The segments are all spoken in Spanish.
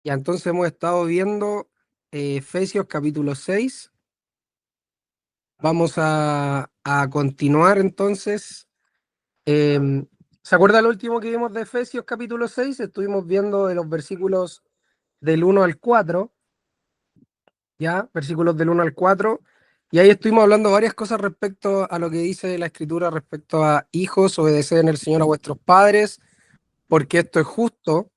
Ya, entonces hemos estado viendo Efesios capítulo 6. Vamos a continuar entonces. ¿Se acuerda lo último que vimos de Efesios capítulo 6? Estuvimos viendo de los versículos del 1 al 4, ¿ya? Versículos del 1 al 4. Y ahí estuvimos hablando varias cosas respecto a lo que dice la Escritura respecto a hijos, obedeced en el Señor a vuestros padres, porque esto es justo.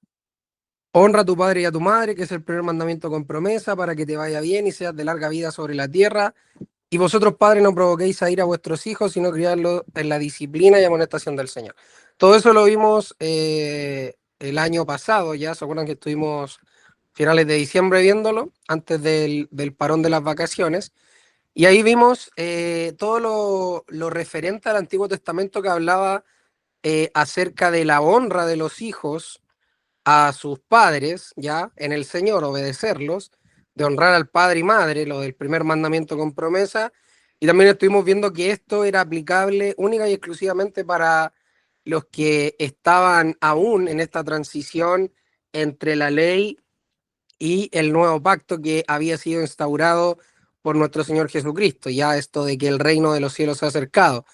Honra a tu padre y a tu madre, que es el primer mandamiento con promesa, para que te vaya bien y seas de larga vida sobre la tierra. Y vosotros, padres, no provoquéis a ir a vuestros hijos, sino criadlos en la disciplina y amonestación del Señor. Todo eso lo vimos el año pasado, ya se acuerdan que estuvimos finales de diciembre viéndolo, antes del parón de las vacaciones. Y ahí vimos todo lo referente al Antiguo Testamento que hablaba acerca de la honra de los hijos a sus padres, ya en el Señor, obedecerlos, de honrar al padre y madre, lo del primer mandamiento con promesa, y también estuvimos viendo que esto era aplicable única y exclusivamente para los que estaban aún en esta transición entre la ley y el nuevo pacto que había sido instaurado por nuestro Señor Jesucristo, ya esto de que el reino de los cielos se ha acercado.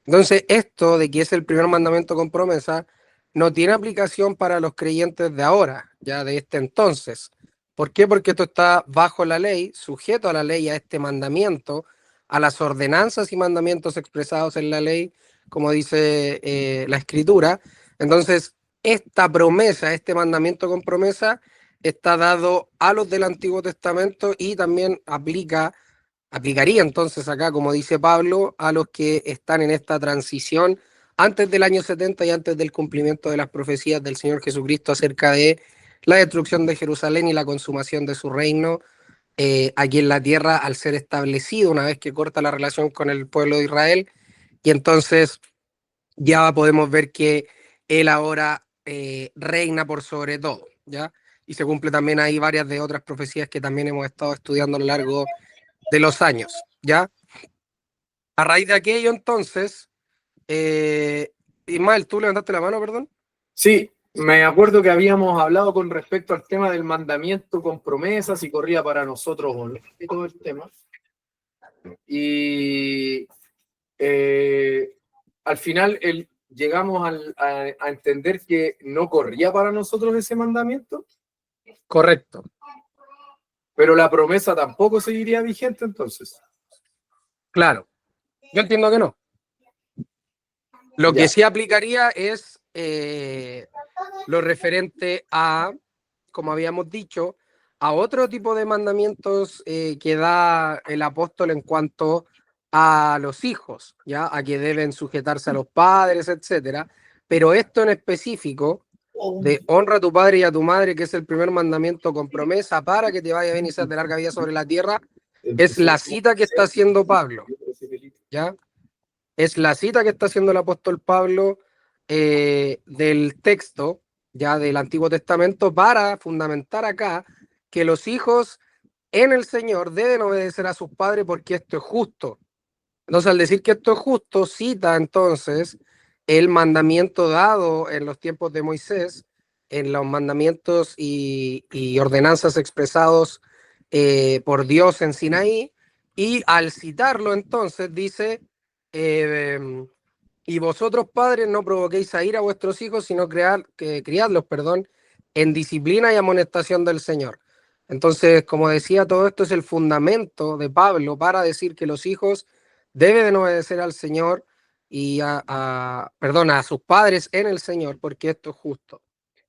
Entonces, esto de que es el primer mandamiento con promesa, no tiene aplicación para los creyentes de ahora, ya de este entonces. ¿Por qué? Porque esto está bajo la ley, sujeto a la ley, a este mandamiento, a las ordenanzas y mandamientos expresados en la ley, como dice la Escritura. Entonces, esta promesa, este mandamiento con promesa, está dado a los del Antiguo Testamento y también aplicaría entonces acá, como dice Pablo, a los que están en esta transición antes del año 70 y antes del cumplimiento de las profecías del Señor Jesucristo acerca de la destrucción de Jerusalén y la consumación de su reino aquí en la tierra al ser establecido una vez que corta la relación con el pueblo de Israel. Y entonces ya podemos ver que él ahora reina por sobre todo, ¿ya? Y se cumple también ahí varias de otras profecías que también hemos estado estudiando a lo largo de los años, ¿ya? A raíz de aquello, entonces, Ismael, tú levantaste la mano, perdón. Sí, me acuerdo que habíamos hablado con respecto al tema del mandamiento con promesas y corría para nosotros o no, y todo el tema. Y al final llegamos a entender que no corría para nosotros ese mandamiento, Correcto, pero la promesa tampoco seguiría vigente entonces. claro. Yo entiendo que no. Lo que Ya, sí aplicaría es lo referente a, como habíamos dicho, a otro tipo de mandamientos que da el apóstol en cuanto a los hijos, ¿ya? A que deben sujetarse a los padres, etcétera. Pero esto en específico, de honra a tu padre y a tu madre, que es el primer mandamiento con promesa para que te vaya bien y seas de larga vida sobre la tierra, es la cita que está haciendo Pablo, ¿ya? Es la cita que está haciendo el apóstol Pablo del texto, ya del Antiguo Testamento, para fundamentar acá que los hijos en el Señor deben obedecer a sus padres porque esto es justo. Entonces, al decir que esto es justo, cita entonces el mandamiento dado en los tiempos de Moisés, en los mandamientos y ordenanzas expresados por Dios en Sinaí, y al citarlo entonces dice, eh, y vosotros padres no provoquéis a ir a vuestros hijos, sino criadlos, perdón, en disciplina y amonestación del Señor. Entonces, como decía, todo esto es el fundamento de Pablo para decir que los hijos deben obedecer al Señor y a sus padres en el Señor, porque esto es justo.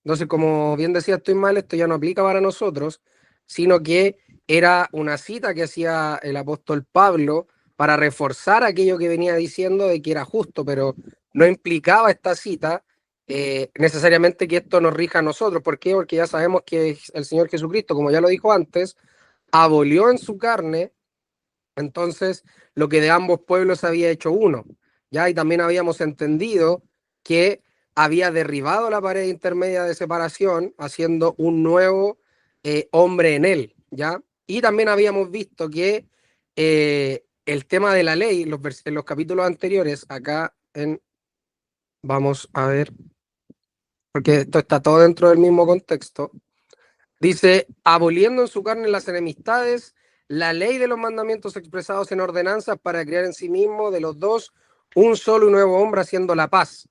Entonces, como bien decía, estoy mal, esto ya no aplica para nosotros, sino que era una cita que hacía el apóstol Pablo para reforzar aquello que venía diciendo de que era justo, pero no implicaba esta cita necesariamente que esto nos rija a nosotros. ¿Por qué? Porque ya sabemos que el Señor Jesucristo, como ya lo dijo antes, abolió en su carne entonces lo que de ambos pueblos había hecho uno, ¿ya? Y también habíamos entendido que había derribado la pared intermedia de separación, haciendo un nuevo hombre en él, ¿ya? Y también habíamos visto que el tema de la ley, en los capítulos anteriores, vamos a ver, porque esto está todo dentro del mismo contexto, Dice, aboliendo en su carne las enemistades, la ley de los mandamientos expresados en ordenanzas para crear en sí mismo de los dos un solo y nuevo hombre haciendo la paz,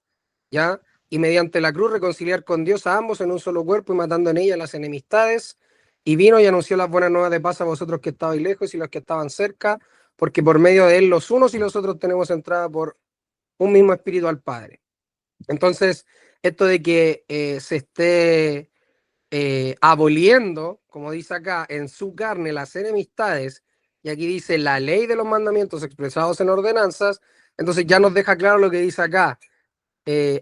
¿ya? Y mediante la cruz reconciliar con Dios a ambos en un solo cuerpo y matando en ella las enemistades. Y vino y anunció las buenas nuevas de paz a vosotros que estabais lejos y los que estaban cerca, porque por medio de él los unos y los otros tenemos entrada por un mismo espíritu al Padre. Entonces, esto de que se esté aboliendo, como dice acá, en su carne las enemistades, y aquí dice la ley de los mandamientos expresados en ordenanzas, entonces ya nos deja claro lo que dice acá,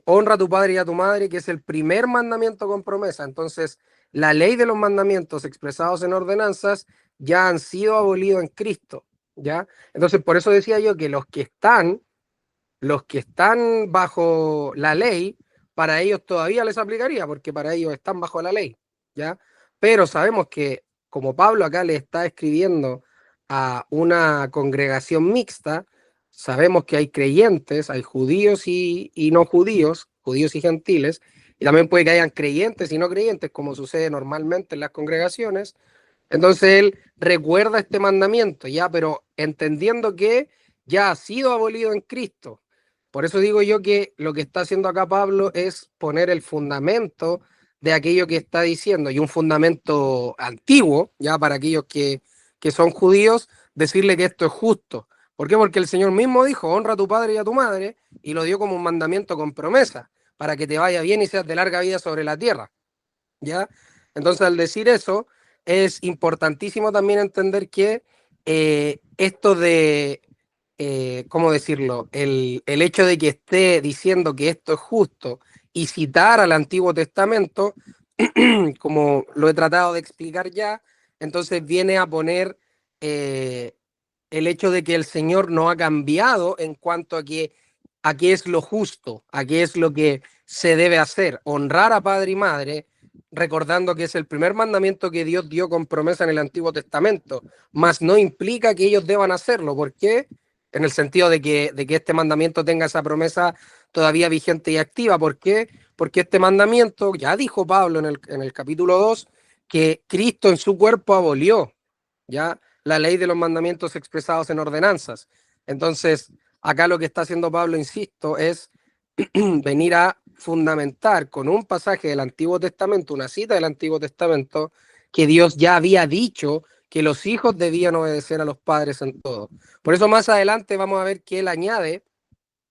honra a tu padre y a tu madre, que es el primer mandamiento con promesa. Entonces, la ley de los mandamientos expresados en ordenanzas ya han sido abolidos en Cristo, ¿ya? Entonces, por eso decía yo que los que están bajo la ley, para ellos todavía les aplicaría, porque para ellos están bajo la ley, ¿ya? Pero sabemos que, como Pablo acá le está escribiendo a una congregación mixta, sabemos que hay creyentes, hay judíos y no judíos, judíos y gentiles, y también puede que hayan creyentes y no creyentes, como sucede normalmente en las congregaciones. Entonces él recuerda este mandamiento, ya, pero entendiendo que ya ha sido abolido en Cristo. Por eso digo yo que lo que está haciendo acá Pablo es poner el fundamento de aquello que está diciendo, y un fundamento antiguo, ya para aquellos que son judíos, decirle que esto es justo. ¿Por qué? Porque el Señor mismo dijo, honra a tu padre y a tu madre, y lo dio como un mandamiento con promesa, para que te vaya bien y seas de larga vida sobre la tierra. ¿Ya? Entonces, al decir eso, es importantísimo también entender que esto de, ¿cómo decirlo? El hecho de que esté diciendo que esto es justo y citar al Antiguo Testamento, como lo he tratado de explicar ya, entonces viene a poner eh, el hecho de que el Señor no ha cambiado en cuanto a qué es lo justo, a qué es lo que se debe hacer, honrar a padre y madre, recordando que es el primer mandamiento que Dios dio con promesa en el Antiguo Testamento, mas no implica que ellos deban hacerlo. ¿Por qué? En el sentido de que este mandamiento tenga esa promesa todavía vigente y activa. ¿Por qué? Porque este mandamiento, ya dijo Pablo en el capítulo 2, que Cristo en su cuerpo abolió, ¿ya? La ley de los mandamientos expresados en ordenanzas. Entonces, acá lo que está haciendo Pablo, insisto, es venir a fundamentar con un pasaje del Antiguo Testamento, una cita del Antiguo Testamento, que Dios ya había dicho que los hijos debían obedecer a los padres en todo. Por eso más adelante vamos a ver que él añade,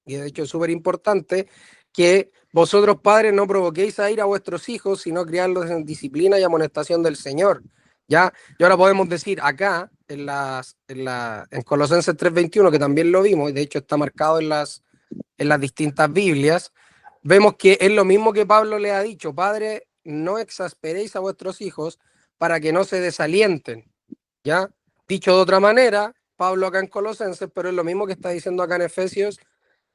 y de hecho es súper importante, que vosotros padres no provoquéis a ir a vuestros hijos, sino criarlos en disciplina y amonestación del Señor. ¿Ya? Y ahora podemos decir acá, en Colosenses 3:21, que también lo vimos, y de hecho está marcado en las distintas Biblias, vemos que es lo mismo que Pablo le ha dicho, padre, no exasperéis a vuestros hijos para que no se desalienten, ¿ya? Dicho de otra manera, Pablo acá en Colosenses, pero es lo mismo que está diciendo acá en Efesios,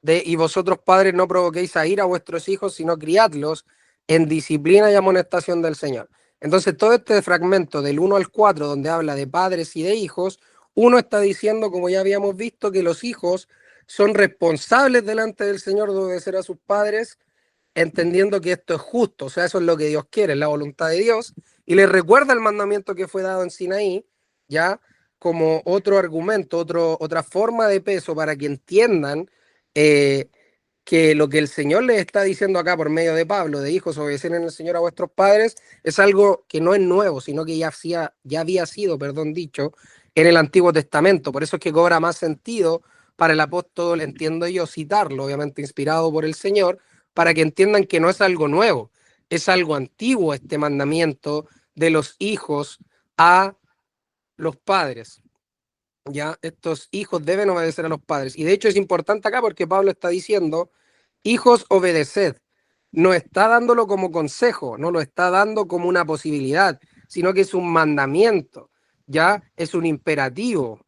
y vosotros padres no provoquéis a ir a vuestros hijos, sino criadlos en disciplina y amonestación del Señor. Entonces, todo este fragmento del 1 al 4, donde habla de padres y de hijos, uno está diciendo, como ya habíamos visto, que los hijos son responsables delante del Señor de obedecer a sus padres, entendiendo que esto es justo, o sea, eso es lo que Dios quiere, es la voluntad de Dios, y les recuerda el mandamiento que fue dado en Sinaí, ya como otro argumento, otra forma de peso para que entiendan eh, que lo que el Señor les está diciendo acá por medio de Pablo, de hijos, obedecen en el Señor a vuestros padres, es algo que no es nuevo, sino que ya había sido, perdón, dicho en el Antiguo Testamento. Por eso es que cobra más sentido para el apóstol, entiendo yo, citarlo, obviamente inspirado por el Señor, para que entiendan que no es algo nuevo, es algo antiguo este mandamiento de los hijos a los padres. Ya estos hijos deben obedecer a los padres. Y de hecho es importante acá porque Pablo está diciendo, hijos, obedeced. No está dándolo como consejo, no lo está dando como una posibilidad, sino que es un mandamiento, ya es un imperativo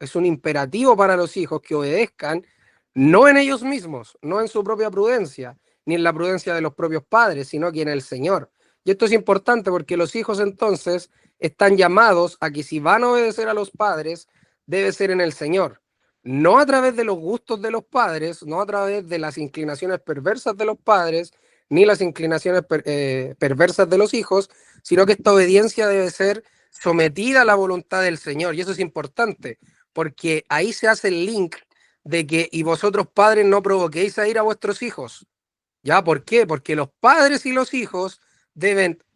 para los hijos que obedezcan, no en ellos mismos, no en su propia prudencia, ni en la prudencia de los propios padres, sino que en el Señor. Y esto es importante porque los hijos entonces están llamados a que si van a obedecer a los padres, debe ser en el Señor, no a través de los gustos de los padres, no a través de las inclinaciones perversas de los padres, ni las inclinaciones perversas de los hijos, sino que esta obediencia debe ser sometida a la voluntad del Señor. Y eso es importante, porque ahí se hace el link de que y vosotros padres no provoquéis a ir a vuestros hijos. ¿Ya? ¿Por qué? Porque los padres y los hijos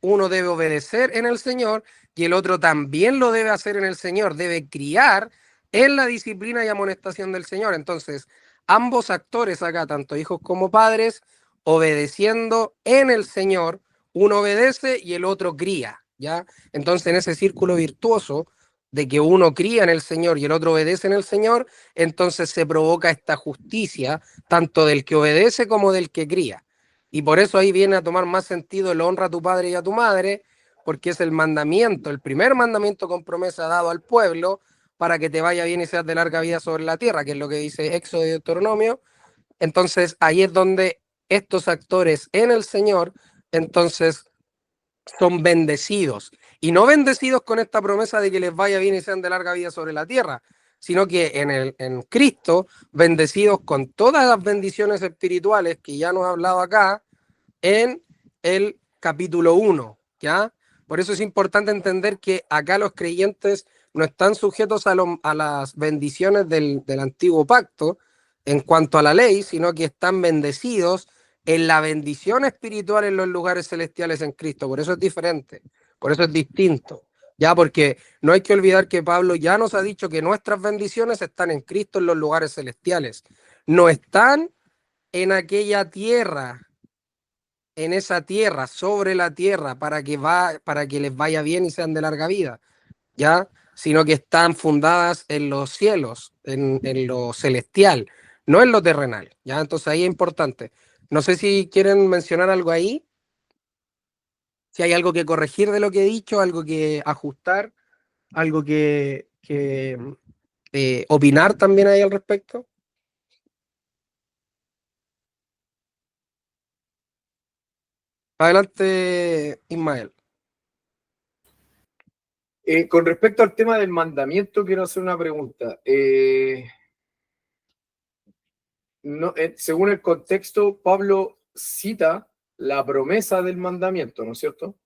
uno debe obedecer en el Señor y el otro también lo debe hacer en el Señor, debe criar en la disciplina y amonestación del Señor. Entonces, ambos actores acá, tanto hijos como padres, obedeciendo en el Señor, uno obedece y el otro cría, ¿ya? Entonces, en ese círculo virtuoso de que uno cría en el Señor y el otro obedece en el Señor, entonces se provoca esta justicia, tanto del que obedece como del que cría. Y por eso ahí viene a tomar más sentido el honra a tu padre y a tu madre, porque es el mandamiento, el primer mandamiento con promesa dado al pueblo para que te vaya bien y seas de larga vida sobre la tierra, que es lo que dice Éxodo y Deuteronomio. Entonces ahí es donde estos actores en el Señor, entonces son bendecidos. Y no bendecidos con esta promesa de que les vaya bien y sean de larga vida sobre la tierra, sino que en Cristo, bendecidos con todas las bendiciones espirituales que ya nos ha hablado acá en el capítulo 1, ¿ya? Por eso es importante entender que acá los creyentes no están sujetos a las bendiciones del antiguo pacto en cuanto a la ley, sino que están bendecidos en la bendición espiritual en los lugares celestiales en Cristo. Por eso es diferente, por eso es distinto. Ya, porque no hay que olvidar que Pablo ya nos ha dicho que nuestras bendiciones están en Cristo en los lugares celestiales. No están en aquella tierra, en esa tierra, sobre la tierra, para que les vaya bien y sean de larga vida, ¿ya? Sino que están fundadas en los cielos, en lo celestial, no en lo terrenal, ¿ya? Entonces ahí es importante. No sé si quieren mencionar algo ahí, si hay algo que corregir de lo que he dicho, algo que ajustar, algo que opinar también ahí al respecto. Adelante, Ismael. Con respecto al tema del mandamiento, quiero hacer una pregunta. No, según el contexto, Pablo cita la promesa del mandamiento, ¿no es cierto?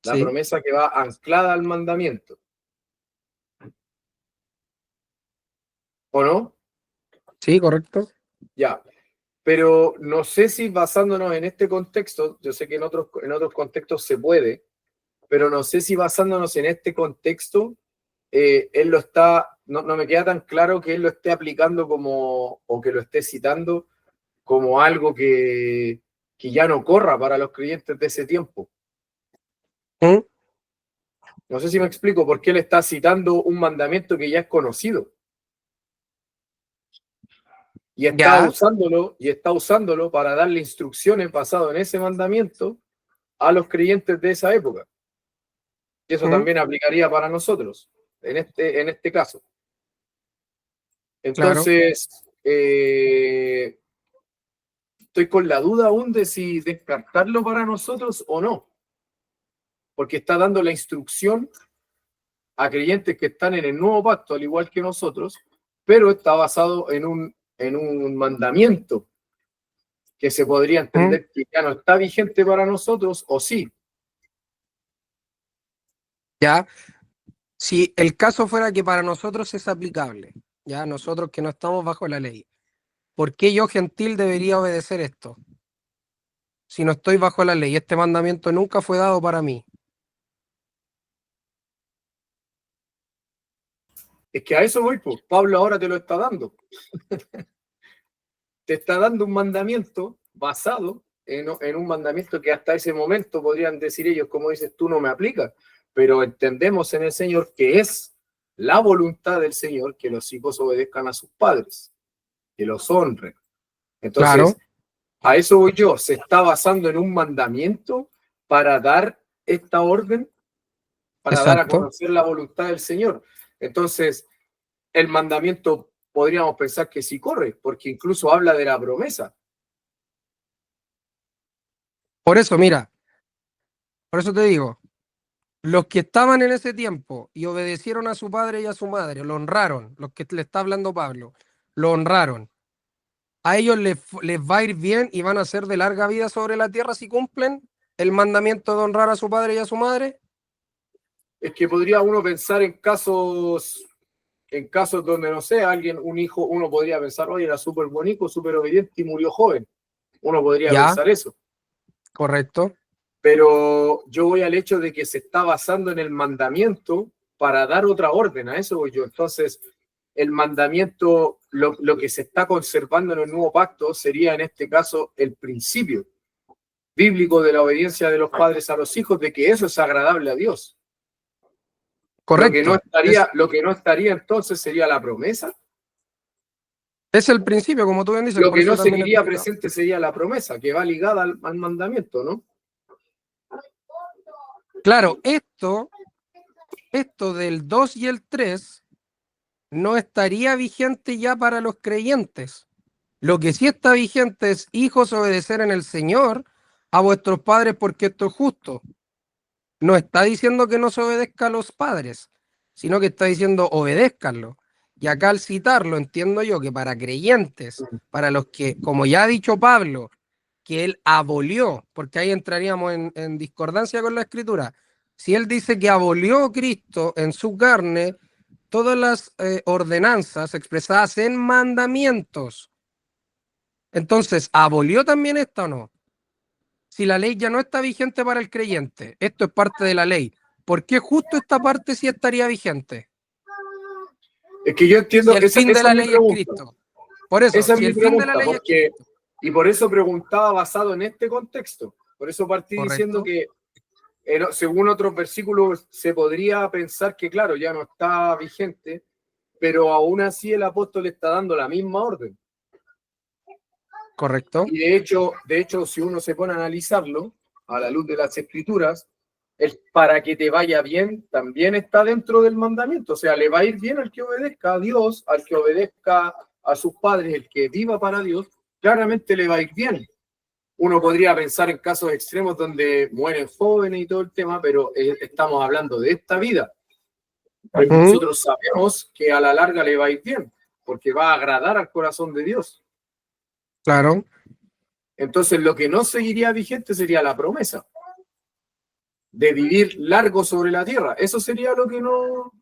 La Sí, promesa que va anclada al mandamiento, ¿o no? sí, correcto. Ya, pero no sé si basándonos en este contexto, yo sé que en otros contextos se puede, pero no sé si basándonos en este contexto, él lo está, no me queda tan claro que él lo esté aplicando como, o que lo esté citando como algo que ya no corra para los creyentes de ese tiempo. ¿Mm? No sé si me explico por qué él está citando un mandamiento que ya es conocido Ya. y está usándolo para darle instrucciones basado en ese mandamiento a los creyentes de esa época. Y eso ¿Mm? también aplicaría para nosotros en este caso. Claro. Entonces, estoy con la duda aún de si descartarlo para nosotros o no, porque está dando la instrucción a creyentes que están en el nuevo pacto, al igual que nosotros, pero está basado en un mandamiento que se podría ¿Mm? entender que ya no está vigente para nosotros, o sí. Ya. Si el caso fuera que para nosotros es aplicable, ya nosotros que no estamos bajo la ley, ¿por qué yo, gentil, debería obedecer esto? Si no estoy bajo la ley, este mandamiento nunca fue dado para mí. Es que a eso voy, pues. Pablo ahora te lo está dando. Te está dando un mandamiento basado en un mandamiento que hasta ese momento podrían decir ellos, como dices tú, no me aplica. Pero entendemos en el Señor que es la voluntad del Señor que los hijos obedezcan a sus padres, que los honren. Entonces, Claro, a eso voy yo. Se está basando en un mandamiento para dar esta orden, para dar a exacto. conocer la voluntad del Señor. Entonces, el mandamiento podríamos pensar que sí corre, porque incluso habla de la promesa. Por eso, mira, por eso te digo, los que estaban en ese tiempo y obedecieron a su padre y a su madre, lo honraron, los que le está hablando Pablo, lo honraron. a ellos les va a ir bien y van a ser de larga vida sobre la tierra si cumplen el mandamiento de honrar a su padre y a su madre. Es que podría uno pensar en casos donde, no sé, un hijo, uno podría pensar, oye, era súper bonito, súper obediente y murió joven. Uno podría Ya, pensar eso. correcto. Pero yo voy al hecho de que se está basando en el mandamiento para dar otra orden, a eso voy yo. Entonces, el mandamiento, lo que se está conservando en el nuevo pacto sería en este caso el principio bíblico de la obediencia de los padres a los hijos, de que eso es agradable a Dios. Correcto. Lo que no estaría entonces sería la promesa. Es el principio, como tú bien dices, Lo por que eso no también seguiría está citado. presente sería la promesa, que va ligada al mandamiento, ¿no? Claro, esto del 2 y el 3 no estaría vigente ya para los creyentes. Lo que sí está vigente es, hijos, obedecer en el Señor a vuestros padres porque esto es justo. No está diciendo que no se obedezca a los padres, sino que está diciendo obedézcanlo. Y acá al citarlo, entiendo yo que para creyentes, para los que, como ya ha dicho Pablo, que él abolió, porque ahí entraríamos en discordancia con la escritura, si él dice que abolió Cristo en su carne todas las ordenanzas expresadas en mandamientos, entonces, ¿abolió también esta o no? Si la ley ya no está vigente para el creyente, esto es parte de la ley, ¿por qué justo esta parte sí estaría vigente? Es que yo entiendo, Si el fin de esa la es mi ley es pregunta. Cristo. Por eso, Esa es si mi el fin de la pregunta, ley es Cristo. y por eso preguntaba basado en este contexto. Por eso partí diciendo Correcto. que según otros versículos se podría pensar que, claro, ya no está vigente, pero aún así el apóstol está dando la misma orden. Correcto. Y de hecho, si uno se pone a analizarlo a la luz de las escrituras, el para que te vaya bien también está dentro del mandamiento. O sea, le va a ir bien al que obedezca a Dios, al que obedezca a sus padres, el que viva para Dios, claramente le va a ir bien. Uno podría pensar en casos extremos donde mueren jóvenes y todo el tema, pero estamos hablando de esta vida. Nosotros sabemos que a la larga le va a ir bien, porque va a agradar al corazón de Dios. Claro. Entonces, lo que no seguiría vigente sería la promesa de vivir largo sobre la tierra. Eso sería lo que no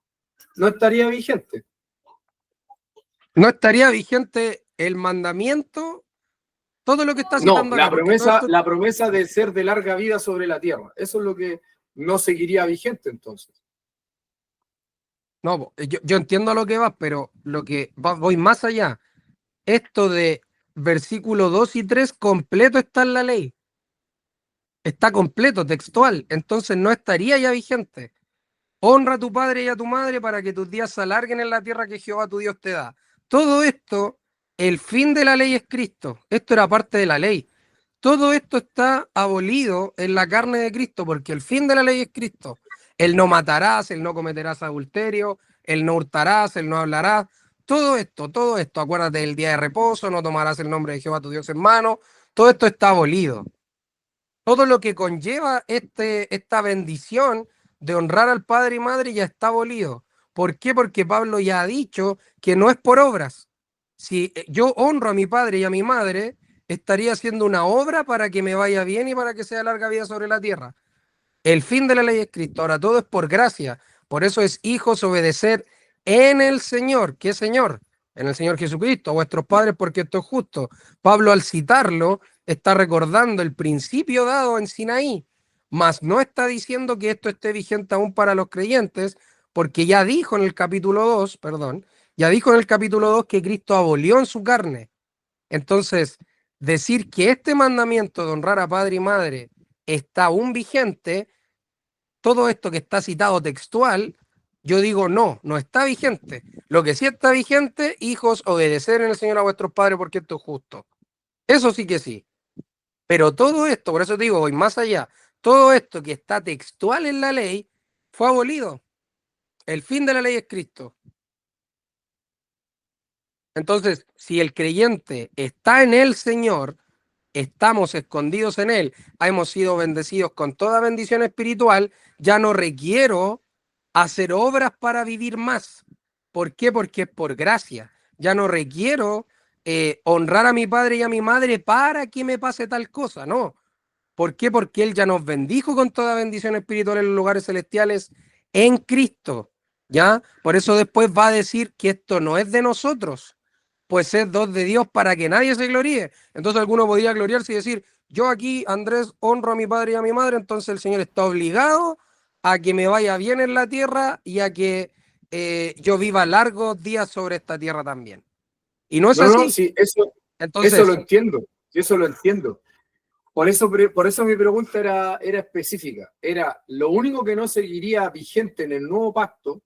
estaría vigente. No estaría vigente el mandamiento, todo lo que está No, citando acá, porque todo esto... la promesa de ser de larga vida sobre la tierra. Eso es lo que no seguiría vigente entonces. No, yo entiendo a lo que vas, pero voy más allá. Esto de versículo 2 y 3 completo está en la ley. Está completo, textual. Entonces no estaría ya vigente. Honra a tu padre y a tu madre para que tus días se alarguen en la tierra que Jehová tu Dios te da. Todo esto, el fin de la ley es Cristo. Esto era parte de la ley. Todo esto está abolido en la carne de Cristo, porque el fin de la ley es Cristo. El no matarás, el no cometerás adulterio, el no hurtarás, el no hablarás. Todo esto, acuérdate del día de reposo, no tomarás el nombre de Jehová tu Dios en mano. Todo esto está abolido. Todo lo que conlleva esta bendición de honrar al padre y madre ya está abolido. ¿Por qué? Porque Pablo ya ha dicho que no es por obras. Si yo honro a mi padre y a mi madre, estaría haciendo una obra para que me vaya bien y para que sea larga vida sobre la tierra. El fin de la ley es Cristo. Ahora todo es por gracia. Por eso es hijos obedecer en el Señor. ¿Qué Señor? En el Señor Jesucristo, a vuestros padres, porque esto es justo. Pablo, al citarlo, está recordando el principio dado en Sinaí, mas no está diciendo que esto esté vigente aún para los creyentes, porque ya dijo en el capítulo 2, perdón, ya dijo en el capítulo 2 que Cristo abolió en su carne. Entonces, decir que este mandamiento de honrar a padre y madre está aún vigente, todo esto que está citado textual, yo digo no está vigente. Lo que sí está vigente, hijos, obedecer en el Señor a vuestros padres porque esto es justo. Eso sí que sí. Pero todo esto, por eso digo, voy más allá, todo esto que está textual en la ley fue abolido. El fin de la ley es Cristo. Entonces, si el creyente está en el Señor, estamos escondidos en Él, hemos sido bendecidos con toda bendición espiritual, ya no requiero hacer obras para vivir más. ¿Por qué? Porque es por gracia. Ya no requiero honrar a mi padre y a mi madre para que me pase tal cosa, no. ¿Por qué? Porque Él ya nos bendijo con toda bendición espiritual en los lugares celestiales en Cristo, ¿ya? Por eso después va a decir que esto no es de nosotros, pues es dos de Dios para que nadie se gloríe. Entonces alguno podría gloriarse y decir, yo aquí, Andrés, honro a mi padre y a mi madre, entonces el Señor está obligado a que me vaya bien en la tierra y a que yo viva largos días sobre esta tierra también. Y no es No, no, así. sí, eso lo Entonces, entiendo, sí, eso lo entiendo. Por eso mi pregunta era específica. Era, lo único que no seguiría vigente en el nuevo pacto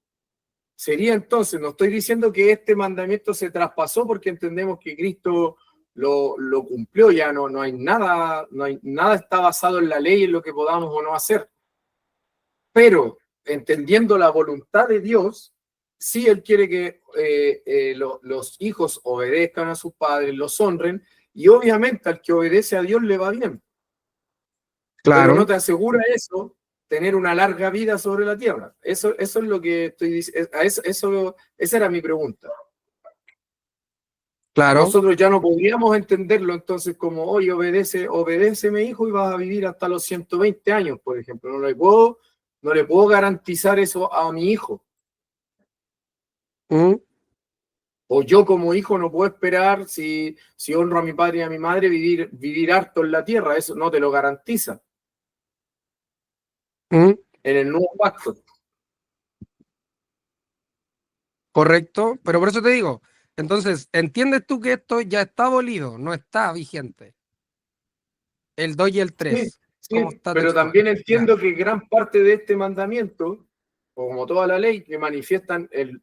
sería entonces, no estoy diciendo que este mandamiento se traspasó porque entendemos que Cristo lo cumplió, ya no hay nada, no hay nada está basado en la ley, en lo que podamos o no hacer. Pero entendiendo la voluntad de Dios, sí Él quiere que los hijos obedezcan a sus padres, los honren, y obviamente al que obedece a Dios le va bien. Pero no claro, te asegura eso tener una larga vida sobre la tierra. Eso es lo que estoy diciendo. Esa era mi pregunta. claro. Nosotros ya no podríamos entenderlo entonces como, oye, obedéceme hijo y vas a vivir hasta los 120 años, por ejemplo. No le puedo garantizar eso a mi hijo. ¿Mm? O yo como hijo no puedo esperar, si honro a mi padre y a mi madre, vivir harto en la tierra. Eso no te lo garantiza ¿Mm? en el nuevo pacto. Correcto, pero por eso te digo, entonces, ¿entiendes tú que esto ya está abolido, no está vigente? El 2 y el Sí, 3 como sí, está pero textual. también Ya, entiendo que gran parte de este mandamiento, como toda la ley, que manifiestan el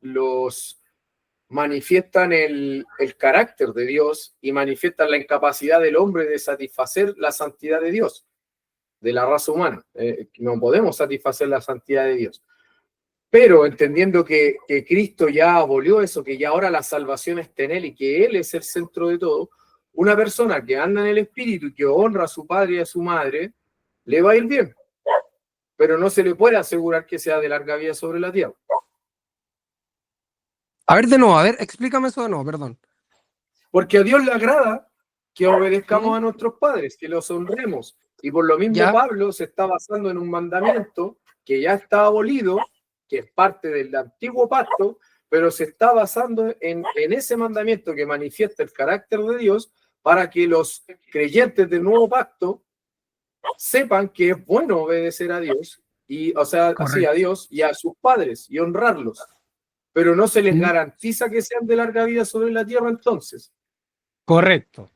carácter de Dios y manifiestan la incapacidad del hombre de satisfacer la santidad de Dios, de la raza humana. No podemos satisfacer la santidad de Dios. Pero entendiendo que Cristo ya abolió eso, que ya ahora la salvación está en Él y que Él es el centro de todo, una persona que anda en el Espíritu y que honra a su padre y a su madre, le va a ir bien, pero no se le puede asegurar que sea de larga vida sobre la tierra. a ver de nuevo, a ver, explícame eso de nuevo, perdón. Porque a Dios le agrada que ¿Mm? obedezcamos a nuestros padres, que los honremos. Y por lo mismo Ya, Pablo se está basando en un mandamiento que ya está abolido, que es parte del antiguo pacto, pero se está basando en ese mandamiento que manifiesta el carácter de Dios para que los creyentes del nuevo pacto sepan que es bueno obedecer a Dios, y, o sea, así a correcto. Dios y a sus padres y honrarlos, pero no se les ¿Mm? garantiza que sean de larga vida sobre la tierra entonces. Correcto,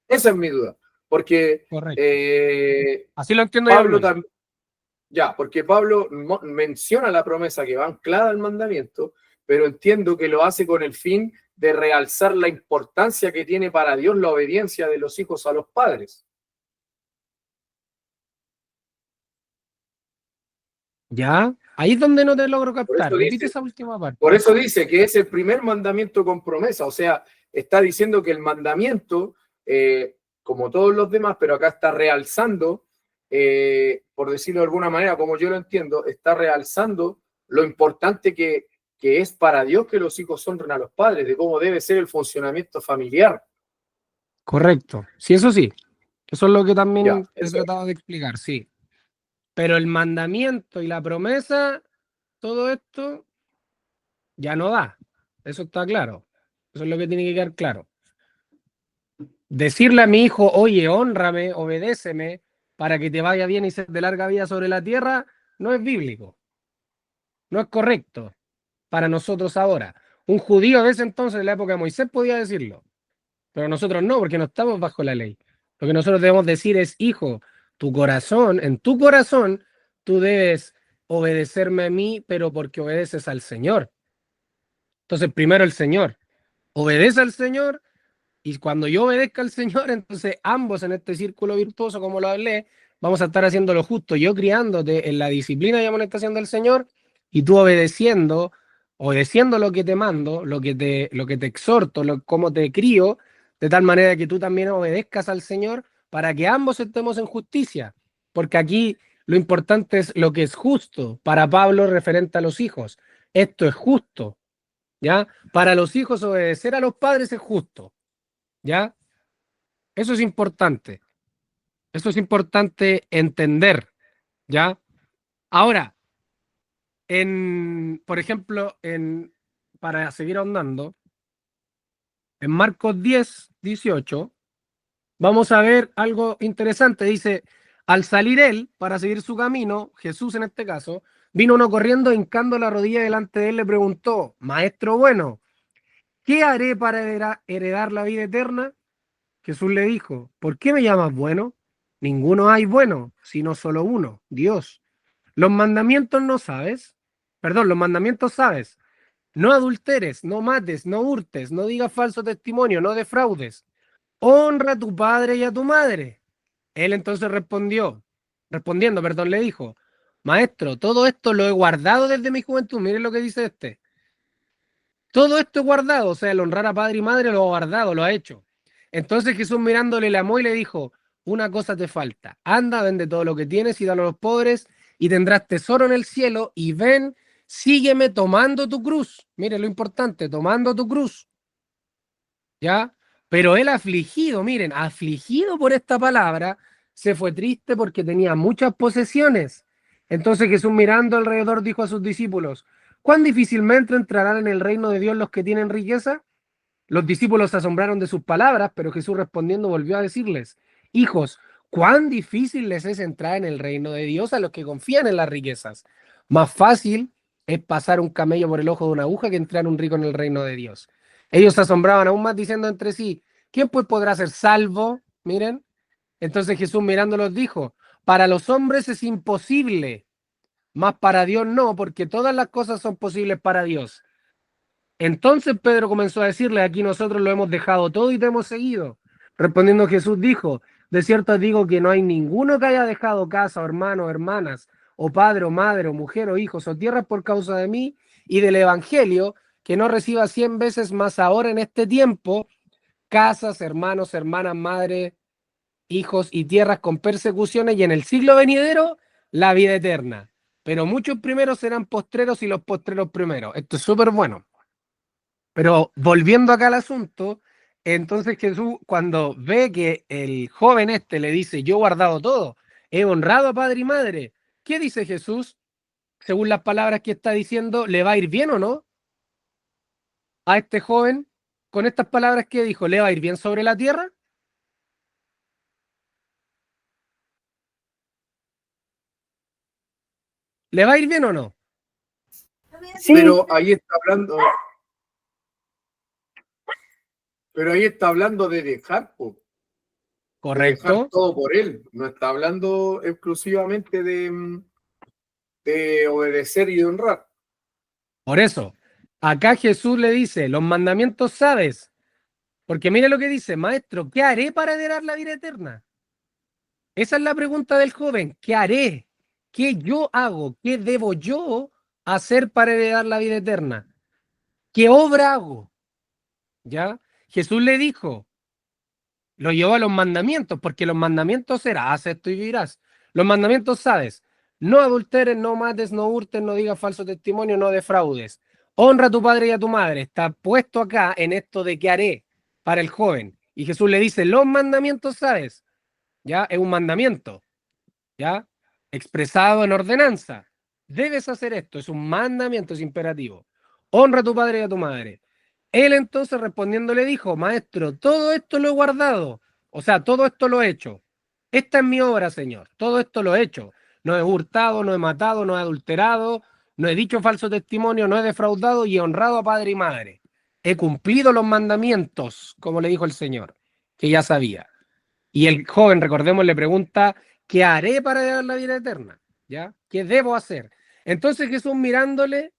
Esa es mi duda, porque correcto. Así lo entiendo yo al Pablo menos. también, ya, porque Pablo menciona la promesa que va anclada al mandamiento, pero entiendo que lo hace con el fin de realzar la importancia que tiene para Dios la obediencia de los hijos a los padres. Ya, ahí es donde no te logro Por captar. eso Repite dice, esa última por parte. eso dice que es el primer mandamiento con promesa, o sea, está diciendo que el mandamiento, como todos los demás, pero acá está realzando, por decirlo de alguna manera, como yo lo entiendo, está realzando lo importante que es para Dios que los hijos honren a los padres, de cómo debe ser el funcionamiento familiar. Correcto. Sí, eso sí. Eso es lo que Ya, también te he eso. tratado de explicar, sí. Pero el mandamiento y la promesa, todo esto ya no da. Eso está claro. Eso es lo que tiene que quedar claro. Decirle a mi hijo, oye, hónrame, obedéceme, para que te vaya bien y seas de larga vida sobre la tierra, no es bíblico. No es correcto para nosotros ahora. Un judío de ese entonces, en la época de Moisés, podía decirlo, pero nosotros no, porque no estamos bajo la ley. Lo que nosotros debemos decir es, hijo, tu corazón, en tu corazón, tú debes obedecerme a mí, pero porque obedeces al Señor. Entonces, primero el Señor. Obedece al Señor y cuando yo obedezca al Señor, entonces ambos en este círculo virtuoso, como lo hablé, vamos a estar haciendo lo justo. Yo criándote en la disciplina y amonestación del Señor y tú obedeciendo lo que te mando, lo que te exhorto, cómo te crío, de tal manera que tú también obedezcas al Señor para que ambos estemos en justicia. Porque aquí lo importante es lo que es justo para Pablo referente a los hijos. Esto es justo, ¿ya? Para los hijos obedecer a los padres es justo. ¿ya? Eso es importante. Eso es importante entender, ¿ya? Ahora, por ejemplo, para seguir ahondando, en Marcos 10:18, vamos a ver algo interesante. Dice, al salir él para seguir su camino, Jesús en este caso, vino uno corriendo, hincando la rodilla delante de él, le preguntó, Maestro bueno, ¿qué haré para heredar la vida eterna? Jesús le dijo, ¿por qué me llamas bueno? Ninguno hay bueno, sino solo uno, Dios. Los mandamientos no sabes, perdón, los mandamientos sabes. No adulteres, no mates, no hurtes, no digas falso testimonio, no defraudes. Honra a tu padre y a tu madre. Él entonces respondiendo, perdón, le dijo, Maestro, todo esto lo he guardado desde mi juventud. Miren lo que dice este. Todo esto es guardado, o sea, el honrar a padre y madre lo ha guardado, lo ha hecho. Entonces Jesús mirándole le amó y le dijo, una cosa te falta, anda, vende todo lo que tienes y dalo a los pobres y tendrás tesoro en el cielo y ven, sígueme tomando tu cruz. Mire lo importante, tomando tu cruz, ¿ya? Pero él afligido, miren, afligido por esta palabra, se fue triste porque tenía muchas posesiones. Entonces Jesús mirando alrededor dijo a sus discípulos, ¿cuán difícilmente entrarán en el reino de Dios los que tienen riqueza? Los discípulos se asombraron de sus palabras, pero Jesús respondiendo volvió a decirles, hijos, cuán difícil les es entrar en el reino de Dios a los que confían en las riquezas. Más fácil es pasar un camello por el ojo de una aguja que entrar un rico en el reino de Dios. Ellos se asombraban aún más diciendo entre sí, ¿quién pues podrá ser salvo? Miren. Entonces Jesús mirándolos dijo, para los hombres es imposible, mas para Dios no, porque todas las cosas son posibles para Dios. Entonces Pedro comenzó a decirle, aquí nosotros lo hemos dejado todo y te hemos seguido. Respondiendo Jesús dijo, de cierto os digo que no hay ninguno que haya dejado casa, o hermano, o hermanas, o padre, o madre, o mujer, o hijos, o tierras por causa de mí y del evangelio, que no reciba 100 veces más ahora en este tiempo, casas, hermanos, hermanas, madre, hijos y tierras con persecuciones y en el siglo venidero la vida eterna. Pero muchos primeros serán postreros y los postreros primeros. Esto es súper bueno. Pero volviendo acá al asunto, entonces Jesús, cuando ve que el joven este le dice, yo he guardado todo, he honrado a padre y madre, ¿qué dice Jesús? Según las palabras que está diciendo, ¿le va a ir bien o no a este joven? Con estas palabras que dijo, ¿le va a ir bien sobre la tierra? ¿Le va a ir bien o no? Sí, Pero ahí está hablando, de dejar, po, de dejar Correcto. todo por él. No está hablando exclusivamente de obedecer y de honrar. Por eso, acá Jesús le dice, los mandamientos sabes, porque mire lo que dice, maestro, ¿qué haré para heredar la vida eterna? Esa es la pregunta del joven. ¿Qué haré? ¿Qué yo hago? ¿Qué debo yo hacer para heredar la vida eterna? ¿Qué obra hago? ¿Ya? Jesús le dijo, lo llevó a los mandamientos, porque los mandamientos eran, haz esto y vivirás. Los mandamientos sabes, no adulteres, no mates, no hurtes, no digas falso testimonio, no defraudes. Honra a tu padre y a tu madre. Está puesto acá en esto de qué haré para el joven. Y Jesús le dice, los mandamientos sabes, ¿ya? Es un mandamiento. ¿Ya? Expresado en ordenanza. Debes hacer esto, es un mandamiento, es imperativo. Honra a tu padre y a tu madre. Él entonces respondiendo le dijo, maestro, todo esto lo he guardado, o sea, todo esto lo he hecho. Esta es mi obra, Señor, todo esto lo he hecho. No he hurtado, no he matado, no he adulterado, no he dicho falso testimonio, no he defraudado y he honrado a padre y madre. He cumplido los mandamientos, como le dijo el Señor, que ya sabía. Y el joven, recordemos, le pregunta, ¿qué haré para llegar la vida eterna? ¿Ya? ¿Qué debo hacer? Entonces Jesús mirándole,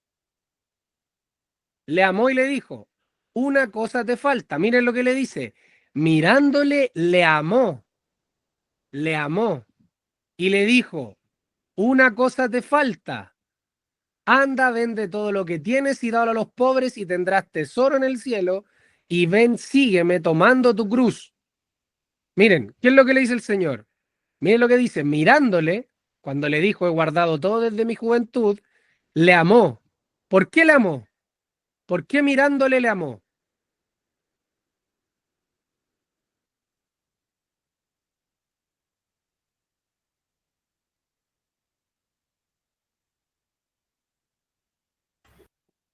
le amó y le dijo, una cosa te falta. Miren lo que le dice. Mirándole, le amó y le dijo, una cosa te falta. Anda, vende todo lo que tienes y dalo a los pobres y tendrás tesoro en el cielo. Y ven, sígueme tomando tu cruz. Miren, ¿qué es lo que le dice el Señor? Miren lo que dice, mirándole, cuando le dijo, he guardado todo desde mi juventud, le amó. ¿Por qué le amó? ¿Por qué mirándole le amó?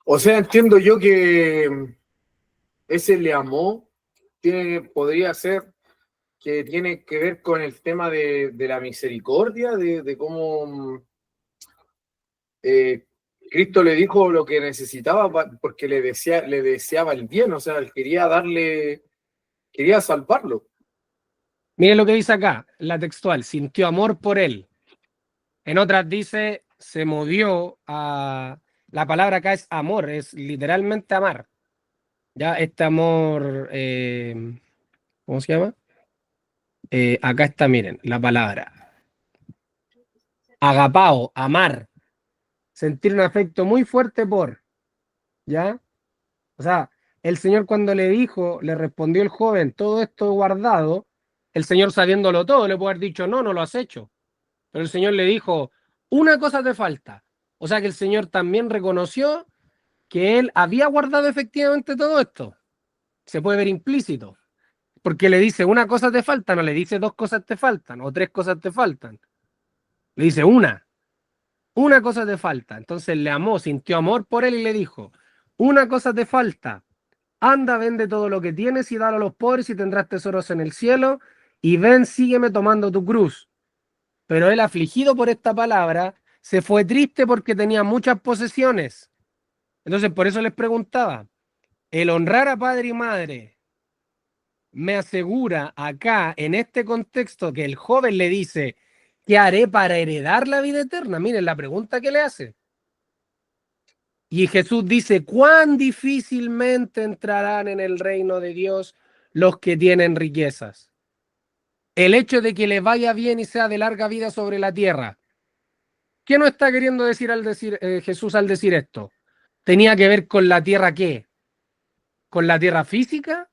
O sea, entiendo yo que ese le amó podría ser que tiene que ver con el tema de la misericordia, de cómo Cristo le dijo lo que necesitaba porque le deseaba el bien, o sea, él quería salvarlo. Mire lo que dice acá, la textual, sintió amor por él. En otras dice, se movió a... La palabra acá es amor, es literalmente amar. Ya este amor, ¿cómo se llama? Acá está, miren, la palabra. Agapao, amar. Sentir un afecto muy fuerte por, ¿ya? O sea, el Señor cuando le dijo, le respondió el joven, todo esto guardado, el Señor sabiéndolo todo, le puede haber dicho, no, no lo has hecho. Pero el Señor le dijo, una cosa te falta. O sea que el Señor también reconoció que él había guardado efectivamente todo esto. Se puede ver implícito. Porque le dice, una cosa te falta, no le dice dos cosas te faltan o tres cosas te faltan. Le dice una cosa te falta. Entonces le amó, sintió amor por él y le dijo, una cosa te falta. Anda, vende todo lo que tienes y dalo a los pobres y tendrás tesoros en el cielo. Y ven, sígueme tomando tu cruz. Pero él, afligido por esta palabra, se fue triste porque tenía muchas posesiones. Entonces, por eso les preguntaba, el honrar a padre y madre me asegura acá, en este contexto, que el joven le dice, ¿qué haré para heredar la vida eterna? Miren la pregunta que le hace. Y Jesús dice, ¿cuán difícilmente entrarán en el reino de Dios los que tienen riquezas? El hecho de que le vaya bien y sea de larga vida sobre la tierra. ¿Qué no está queriendo decir Jesús al decir esto? ¿Tenía que ver con la tierra qué? ¿Con la tierra física?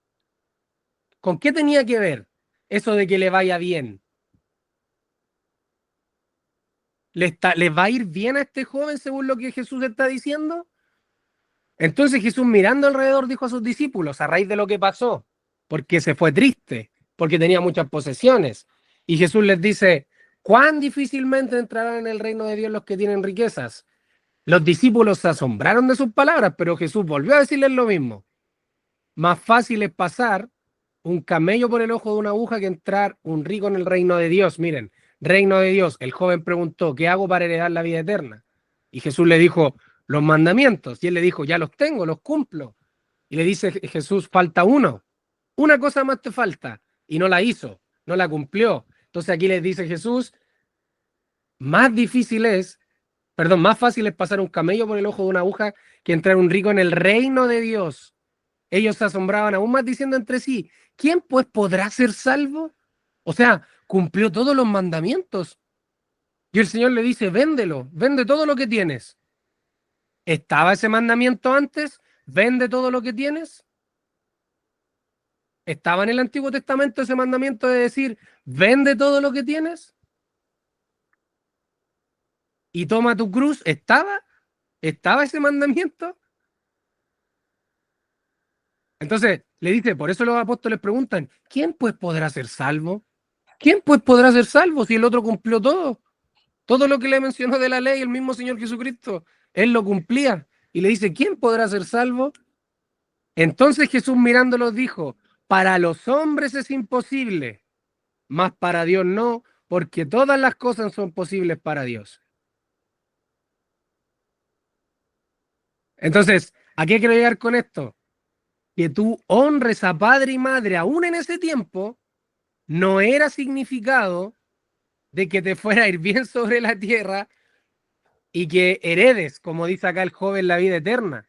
¿Con qué tenía que ver eso de que le vaya bien? ¿Le va a ir bien a este joven según lo que Jesús está diciendo? Entonces Jesús, mirando alrededor, dijo a sus discípulos, a raíz de lo que pasó, porque se fue triste, porque tenía muchas posesiones. Y Jesús les dice, ¿cuán difícilmente entrarán en el reino de Dios los que tienen riquezas? Los discípulos se asombraron de sus palabras, pero Jesús volvió a decirles lo mismo. Más fácil es pasar un camello por el ojo de una aguja que entrar un rico en el reino de Dios. Miren, reino de Dios. El joven preguntó, ¿qué hago para heredar la vida eterna? Y Jesús le dijo, los mandamientos. Y él le dijo, ya los tengo, los cumplo. Y le dice Jesús, falta uno. Una cosa más te falta. Y no la hizo, no la cumplió. Entonces aquí les dice Jesús, más difícil es, perdón, más fácil es pasar un camello por el ojo de una aguja que entrar un rico en el reino de Dios. Ellos se asombraban aún más diciendo entre sí, ¿quién pues podrá ser salvo? O sea, cumplió todos los mandamientos. Y el Señor le dice, véndelo, vende todo lo que tienes. ¿Estaba ese mandamiento antes? ¿Vende todo lo que tienes? ¿Estaba en el Antiguo Testamento ese mandamiento de decir, vende todo lo que tienes? Y toma tu cruz. ¿Estaba? ¿Estaba ese mandamiento? Entonces le dice, por eso los apóstoles preguntan, ¿quién pues podrá ser salvo? ¿Quién pues podrá ser salvo si el otro cumplió todo? Todo lo que le mencionó de la ley el mismo Señor Jesucristo, él lo cumplía. Y le dice, ¿quién podrá ser salvo? Entonces Jesús mirándolos dijo, para los hombres es imposible, mas para Dios no, porque todas las cosas son posibles para Dios. Entonces, ¿a qué quiero llegar con esto? Que tú honres a padre y madre aún en ese tiempo, no era significado de que te fuera a ir bien sobre la tierra y que heredes, como dice acá el joven, la vida eterna.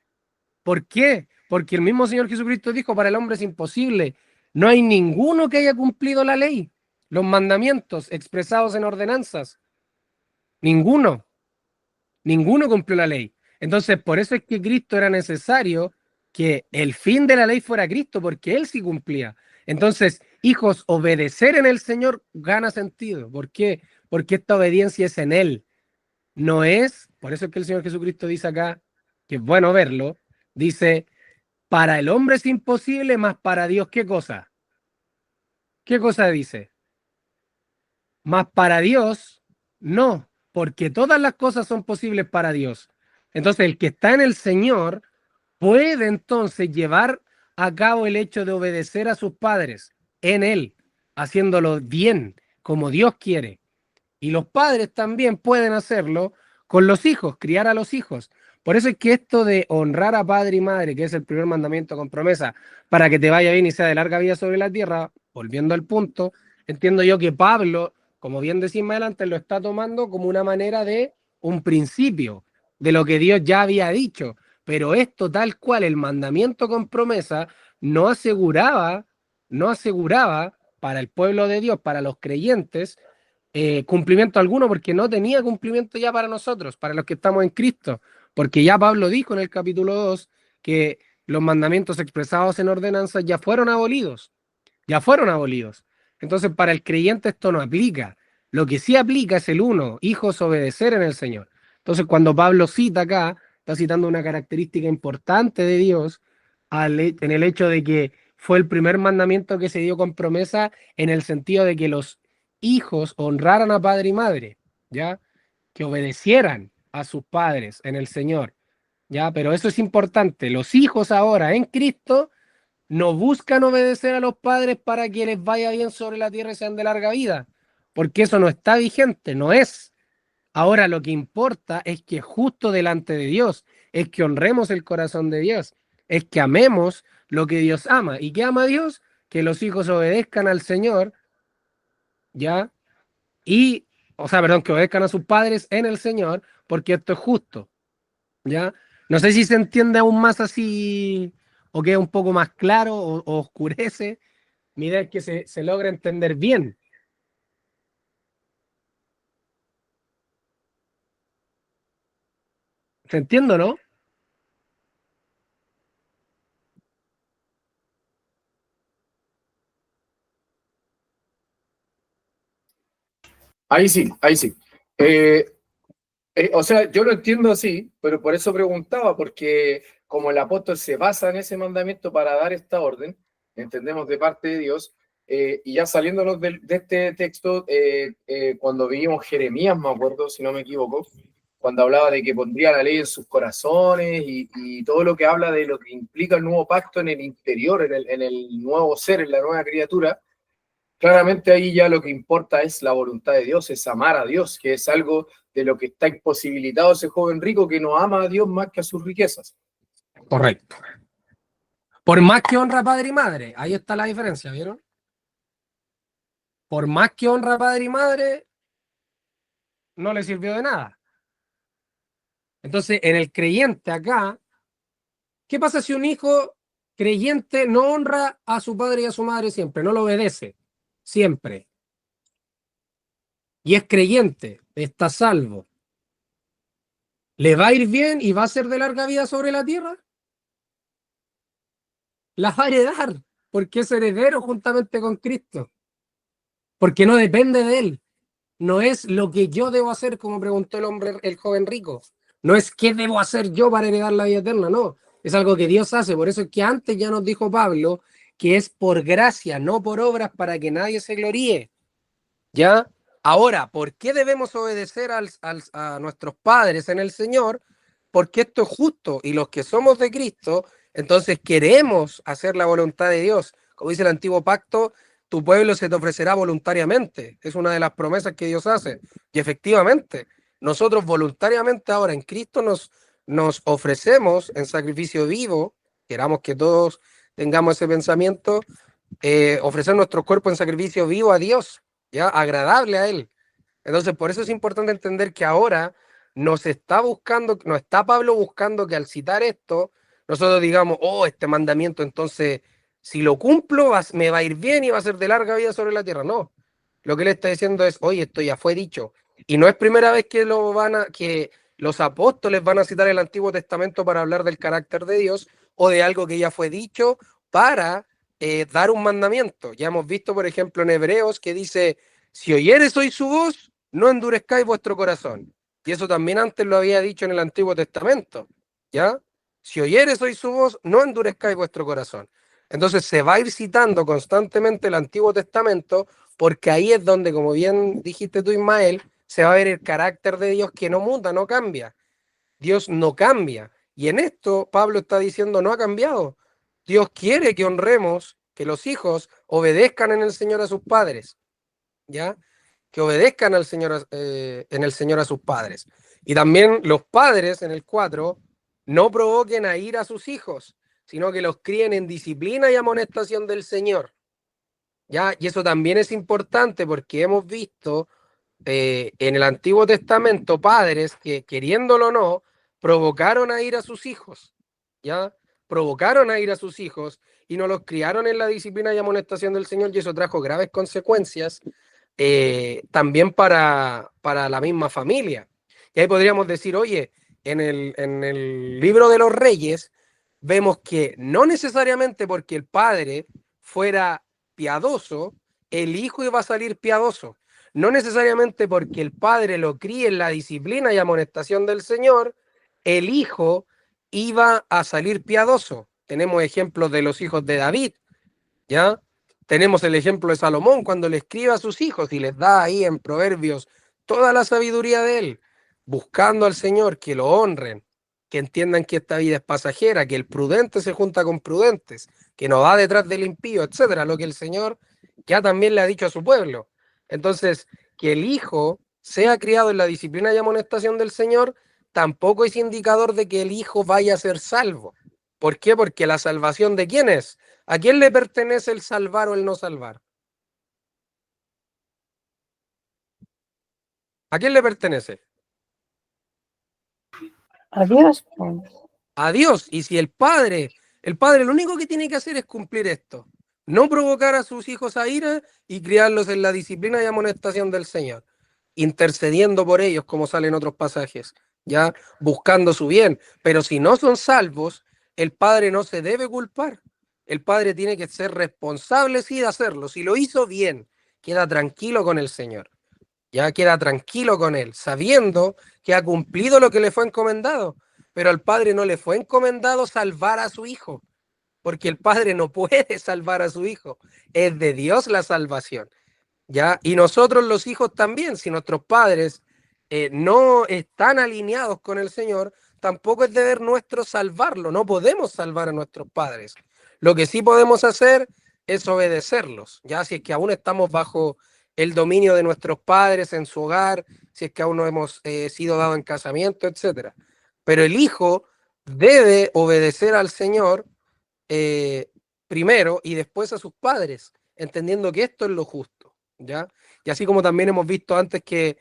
¿Por qué? Porque el mismo Señor Jesucristo dijo, para el hombre es imposible. No hay ninguno que haya cumplido la ley, los mandamientos expresados en ordenanzas. Ninguno, ninguno cumplió la ley. Entonces, por eso es que Cristo era necesario que el fin de la ley fuera Cristo, porque Él sí cumplía. Entonces, hijos, obedecer en el Señor gana sentido. ¿Por qué? Porque esta obediencia es en Él. No es, por eso es que el Señor Jesucristo dice acá, que es bueno verlo, dice, para el hombre es imposible, mas para Dios, ¿qué cosa? ¿Qué cosa dice? Mas para Dios, no, porque todas las cosas son posibles para Dios. Entonces, el que está en el Señor puede entonces llevar a cabo el hecho de obedecer a sus padres en él, haciéndolo bien, como Dios quiere. Y los padres también pueden hacerlo con los hijos, criar a los hijos. Por eso es que esto de honrar a padre y madre, que es el primer mandamiento con promesa, para que te vaya bien y sea de larga vida sobre la tierra, volviendo al punto, entiendo yo que Pablo, como bien decís más adelante, lo está tomando como una manera de un principio de lo que Dios ya había dicho. Pero esto tal cual, el mandamiento con promesa, no aseguraba, no aseguraba para el pueblo de Dios, para los creyentes, cumplimiento alguno, porque no tenía cumplimiento ya para nosotros, para los que estamos en Cristo, porque ya Pablo dijo en el capítulo 2 que los mandamientos expresados en ordenanzas ya fueron abolidos, ya fueron abolidos. Entonces, para el creyente esto no aplica. Lo que sí aplica es el uno, hijos, obedecer en el Señor. Entonces, cuando Pablo cita acá, está citando una característica importante de Dios en el hecho de que fue el primer mandamiento que se dio con promesa en el sentido de que los hijos honraran a padre y madre, ¿ya? Que obedecieran a sus padres en el Señor, ¿ya? Pero eso es importante. Los hijos ahora en Cristo no buscan obedecer a los padres para que les vaya bien sobre la tierra y sean de larga vida, porque eso no está vigente, no es. Ahora lo que importa es que justo delante de Dios, es que honremos el corazón de Dios, es que amemos lo que Dios ama. ¿Y qué ama Dios? Que los hijos obedezcan al Señor, ¿ya? Y, o sea, perdón, que obedezcan a sus padres en el Señor, porque esto es justo, ¿ya? No sé si se entiende aún más así, o queda un poco más claro, o oscurece. Mi idea es que se logra entender bien. ¿Se entiende, no? Ahí sí, ahí sí. O sea, yo lo entiendo así, pero por eso preguntaba, porque como el apóstol se basa en ese mandamiento para dar esta orden, entendemos de parte de Dios, y ya saliéndonos de este texto, cuando vimos Jeremías, me acuerdo, si no me equivoco, cuando hablaba de que pondría la ley en sus corazones y todo lo que habla de lo que implica el nuevo pacto en el interior, en el nuevo ser, en la nueva criatura. Claramente ahí ya lo que importa es la voluntad de Dios, es amar a Dios, que es algo de lo que está imposibilitado ese joven rico que no ama a Dios más que a sus riquezas. Correcto. Por más que honra a padre y madre, ahí está la diferencia, ¿vieron? Por más que honra a padre y madre, no le sirvió de nada. Entonces, en el creyente acá, ¿qué pasa si un hijo creyente no honra a su padre y a su madre siempre? No lo obedece, siempre. Y es creyente, está salvo. ¿Le va a ir bien y va a ser de larga vida sobre la tierra? La va a heredar, porque es heredero juntamente con Cristo. Porque no depende de él. No es lo que yo debo hacer, como preguntó el hombre, el joven rico. No es qué debo hacer yo para heredar la vida eterna, no. Es algo que Dios hace. Por eso es que antes ya nos dijo Pablo que es por gracia, no por obras, para que nadie se gloríe. ¿Ya? Ahora, ¿por qué debemos obedecer a nuestros padres en el Señor? Porque esto es justo y los que somos de Cristo, entonces queremos hacer la voluntad de Dios. Como dice el antiguo pacto, tu pueblo se te ofrecerá voluntariamente. Es una de las promesas que Dios hace. Y efectivamente, nosotros voluntariamente ahora en Cristo nos ofrecemos en sacrificio vivo, queramos que todos tengamos ese pensamiento, ofrecer nuestro cuerpo en sacrificio vivo a Dios, ya agradable a Él. Entonces, por eso es importante entender que ahora nos está buscando, no está Pablo buscando que al citar esto, nosotros digamos, oh, este mandamiento, entonces, si lo cumplo, me va a ir bien y va a ser de larga vida sobre la tierra. No. Lo que él está diciendo es, oye, esto ya fue dicho. Y no es primera vez que que los apóstoles van a citar el Antiguo Testamento para hablar del carácter de Dios o de algo que ya fue dicho para dar un mandamiento. Ya hemos visto, por ejemplo, en Hebreos que dice, si oyeres hoy su voz, no endurezcáis vuestro corazón. Y eso también antes lo había dicho en el Antiguo Testamento, ¿ya? Si oyeres hoy su voz, no endurezcáis vuestro corazón. Entonces se va a ir citando constantemente el Antiguo Testamento porque ahí es donde, como bien dijiste tú, Ismael, se va a ver el carácter de Dios que no muta, no cambia. Dios no cambia. Y en esto Pablo está diciendo, no ha cambiado. Dios quiere que honremos, que los hijos obedezcan en el Señor a sus padres, ¿ya? Que obedezcan al Señor, en el Señor a sus padres. Y también los padres, en el 4, no provoquen a ir a sus hijos, sino que los críen en disciplina y amonestación del Señor, ¿ya? Y eso también es importante porque hemos visto en el Antiguo Testamento padres que, queriéndolo o no, provocaron a ir a sus hijos, ¿ya? Provocaron a ir a sus hijos y no los criaron en la disciplina y amonestación del Señor, y eso trajo graves consecuencias también para la misma familia. Y ahí podríamos decir, oye, en el libro de los Reyes vemos que no necesariamente porque el padre fuera piadoso, el hijo iba a salir piadoso. No necesariamente porque el padre lo críe en la disciplina y amonestación del Señor, el hijo iba a salir piadoso. Tenemos ejemplos de los hijos de David, ¿ya? Tenemos el ejemplo de Salomón cuando le escribe a sus hijos y les da ahí en Proverbios toda la sabiduría de él, buscando al Señor que lo honren, que entiendan que esta vida es pasajera, que el prudente se junta con prudentes, que no va detrás del impío, etcétera, lo que el Señor ya también le ha dicho a su pueblo. Entonces, que el hijo sea criado en la disciplina y amonestación del Señor tampoco es indicador de que el hijo vaya a ser salvo. ¿Por qué? Porque la salvación ¿de quién es? ¿A quién le pertenece el salvar o el no salvar? ¿A quién le pertenece? A Dios, pues. A Dios. Y si el padre lo único que tiene que hacer es cumplir esto, no provocar a sus hijos a ira y criarlos en la disciplina y amonestación del Señor, intercediendo por ellos, como sale en otros pasajes, ya buscando su bien. Pero si no son salvos, el padre no se debe culpar. El padre tiene que ser responsable, sí, de hacerlo. Si lo hizo bien, queda tranquilo con el Señor. Ya queda tranquilo con él, sabiendo que ha cumplido lo que le fue encomendado. Pero al padre no le fue encomendado salvar a su hijo, porque el padre no puede salvar a su hijo. Es de Dios la salvación. ¿Ya? Y nosotros los hijos también, si nuestros padres no están alineados con el Señor, tampoco es deber nuestro salvarlo, no podemos salvar a nuestros padres. Lo que sí podemos hacer es obedecerlos, ya si es que aún estamos bajo el dominio de nuestros padres en su hogar, si es que aún no hemos sido dados en casamiento, etcétera. Pero el hijo debe obedecer al Señor eh, primero y después a sus padres, entendiendo que esto es lo justo, ¿ya? Y así como también hemos visto antes que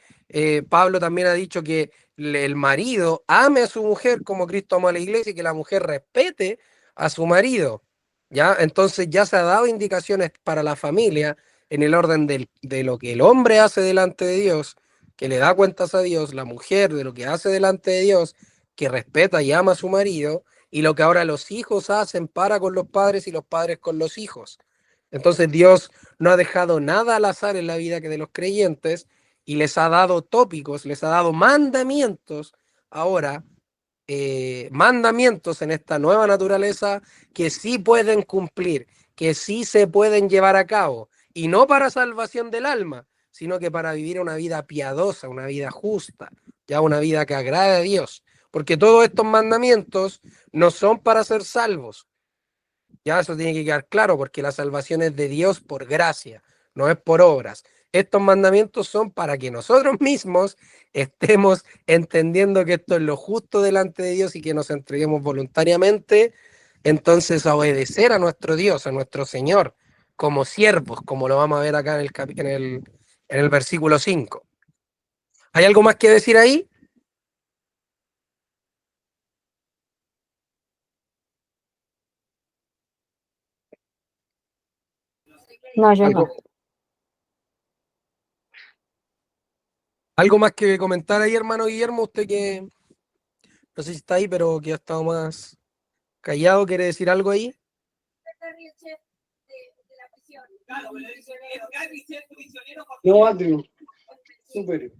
Pablo también ha dicho que el marido ame a su mujer como Cristo amó a la iglesia y que la mujer respete a su marido, ¿ya? Entonces ya se ha dado indicaciones para la familia en el orden de lo que el hombre hace delante de Dios, que le da cuentas a Dios, la mujer de lo que hace delante de Dios, que respeta y ama a su marido, y lo que ahora los hijos hacen para con los padres y los padres con los hijos. Entonces Dios no ha dejado nada al azar en la vida que de los creyentes y les ha dado tópicos, les ha dado mandamientos ahora, mandamientos en esta nueva naturaleza que sí pueden cumplir, que sí se pueden llevar a cabo, y no para salvación del alma, sino que para vivir una vida piadosa, una vida justa, ya una vida que agrade a Dios, porque todos estos mandamientos no son para ser salvos, ya eso tiene que quedar claro, porque la salvación es de Dios por gracia, no es por obras. Estos mandamientos son para que nosotros mismos estemos entendiendo que esto es lo justo delante de Dios y que nos entreguemos voluntariamente, entonces a obedecer a nuestro Dios, a nuestro Señor, como siervos, como lo vamos a ver acá en el versículo 5. ¿Hay algo más que decir ahí? No, yo no. ¿Algo más que comentar ahí, hermano Guillermo? Usted que no sé si está ahí, pero que ha estado más callado, ¿quiere decir algo ahí? No, Andrew. Súper.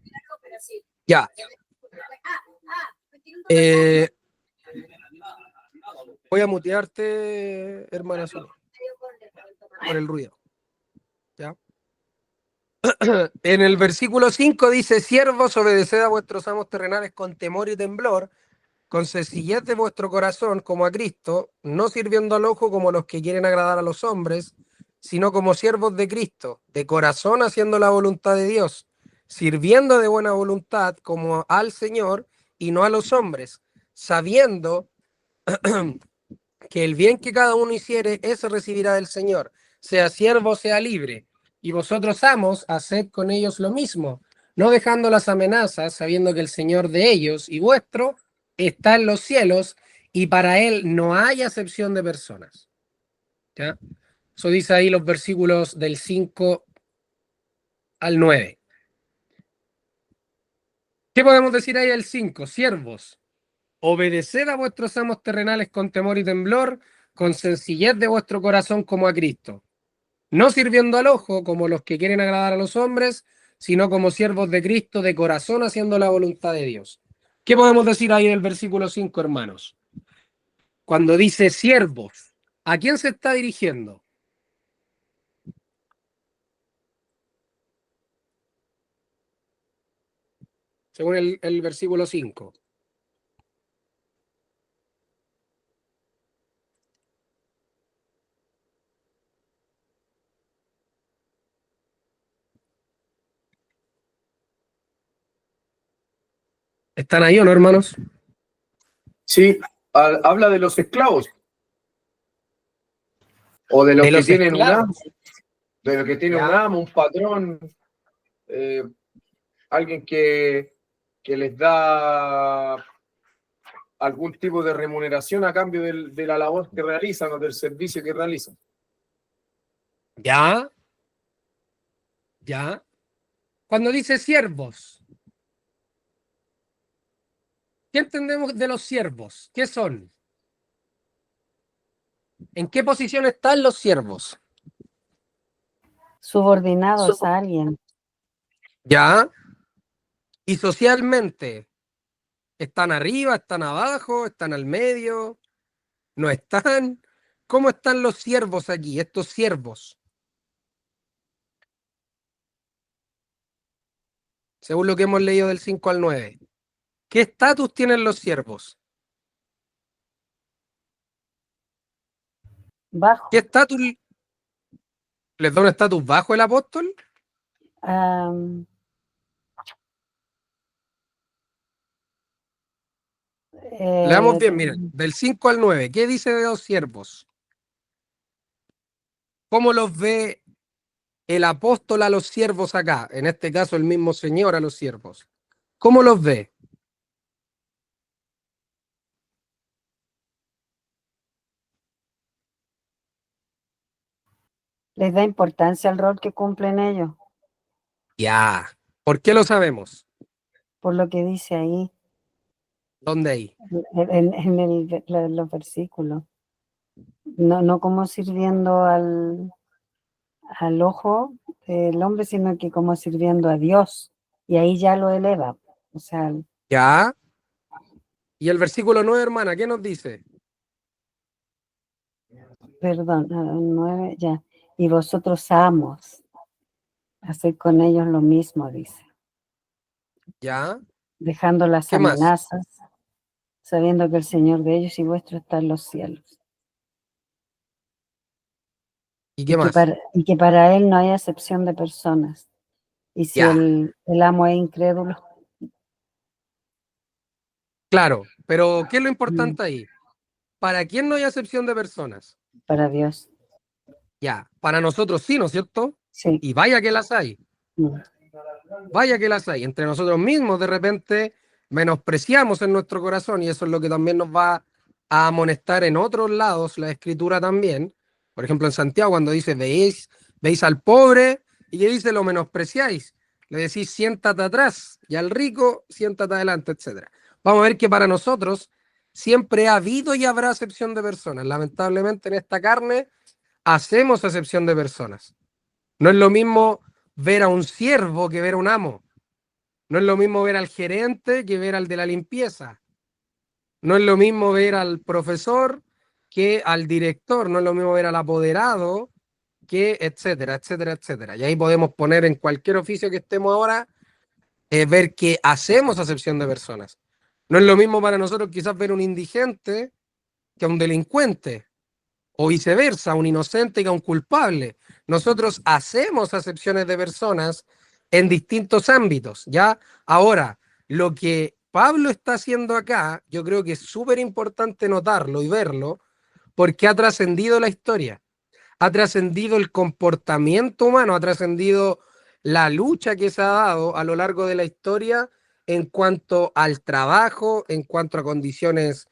Ya. Voy a mutearte, hermana Sol, por el ruido. ¿Ya? En el versículo 5 dice: siervos, obedeced a vuestros amos terrenales con temor y temblor, con sencillez de vuestro corazón como a Cristo, no sirviendo al ojo como los que quieren agradar a los hombres, sino como siervos de Cristo, de corazón haciendo la voluntad de Dios, sirviendo de buena voluntad como al Señor y no a los hombres, sabiendo que el bien que cada uno hiciere, ese recibirá del Señor, sea siervo, sea libre. Y vosotros, amos, haced con ellos lo mismo, no dejando las amenazas, sabiendo que el Señor de ellos y vuestro está en los cielos, y para él no hay acepción de personas. ¿Ya? Eso dice ahí los versículos del 5 al 9. ¿Qué podemos decir ahí del 5? Siervos, obedeced a vuestros amos terrenales con temor y temblor, con sencillez de vuestro corazón como a Cristo, no sirviendo al ojo como los que quieren agradar a los hombres, sino como siervos de Cristo de corazón haciendo la voluntad de Dios. ¿Qué podemos decir ahí del versículo 5, hermanos? Cuando dice siervos, ¿a quién se está dirigiendo? Según el versículo 5. ¿Están ahí o no, hermanos? Sí, habla de los esclavos. O de los De que los tienen un amo, esclavos. de los que tiene Ya. un amo, un patrón, alguien que les da algún tipo de remuneración a cambio de la labor que realizan o del servicio que realizan. Ya. Ya. Cuando dice siervos, ¿qué entendemos de los siervos? ¿Qué son? ¿En qué posición están los siervos? Subordinados a alguien. Ya. Y socialmente, ¿están arriba, están abajo, están al medio? ¿No están? ¿Cómo están los siervos aquí, estos siervos? Según lo que hemos leído del 5 al 9. ¿Qué estatus tienen los siervos? Bajo. ¿Qué estatus les da un estatus bajo el apóstol? Leamos bien, miren, del 5 al 9. ¿Qué dice de los siervos? ¿Cómo los ve el apóstol a los siervos acá? En este caso, el mismo Señor a los siervos. ¿Cómo los ve? Les da importancia al rol que cumplen ellos, Ya. ¿Por qué lo sabemos? por lo que dice ahí, ¿Dónde ahí? en los versículos. No como sirviendo al ojo del hombre, sino que como sirviendo a Dios. Y ahí ya lo eleva. O sea, Ya. Y el versículo 9, hermana, ¿qué nos dice? perdón, 9, ya. Y vosotros, amos, haced con ellos lo mismo, dice. Ya. Dejando las ¿Qué más? amenazas, sabiendo que el Señor de ellos y vuestro está en los cielos. ¿Y qué más? Y que para Él no hay acepción de personas. Y si Ya. el amo es incrédulo, Claro, pero ¿qué es lo importante ahí? ¿Para quién no hay acepción de personas? para Dios. Ya, para nosotros sí, ¿no es cierto? Sí. Y vaya que las hay. Mm. Vaya que las hay. Entre nosotros mismos de repente menospreciamos en nuestro corazón y eso es lo que también nos va a amonestar en otros lados la escritura también. Por ejemplo, en Santiago cuando dice, veis al pobre y que dice, lo menospreciáis. Le decís, siéntate atrás y al rico, siéntate adelante, etcétera. Vamos a ver que para nosotros siempre ha habido y habrá acepción de personas. Lamentablemente en esta carne hacemos acepción de personas. No es lo mismo ver a un siervo que ver a un amo. No es lo mismo ver al gerente que ver al de la limpieza. No es lo mismo ver al profesor que al director. No es lo mismo ver al apoderado que etcétera, etcétera, etcétera. Y ahí podemos poner en cualquier oficio que estemos ahora, ver que hacemos acepción de personas. No es lo mismo para nosotros quizás ver un indigente que a un delincuente, o viceversa, a un inocente que a un culpable. Nosotros hacemos acepciones de personas en distintos ámbitos, ¿ya? Ahora, lo que Pablo está haciendo acá, yo creo que es súper importante notarlo y verlo, porque ha trascendido la historia, ha trascendido el comportamiento humano, ha trascendido la lucha que se ha dado a lo largo de la historia en cuanto al trabajo, en cuanto a condiciones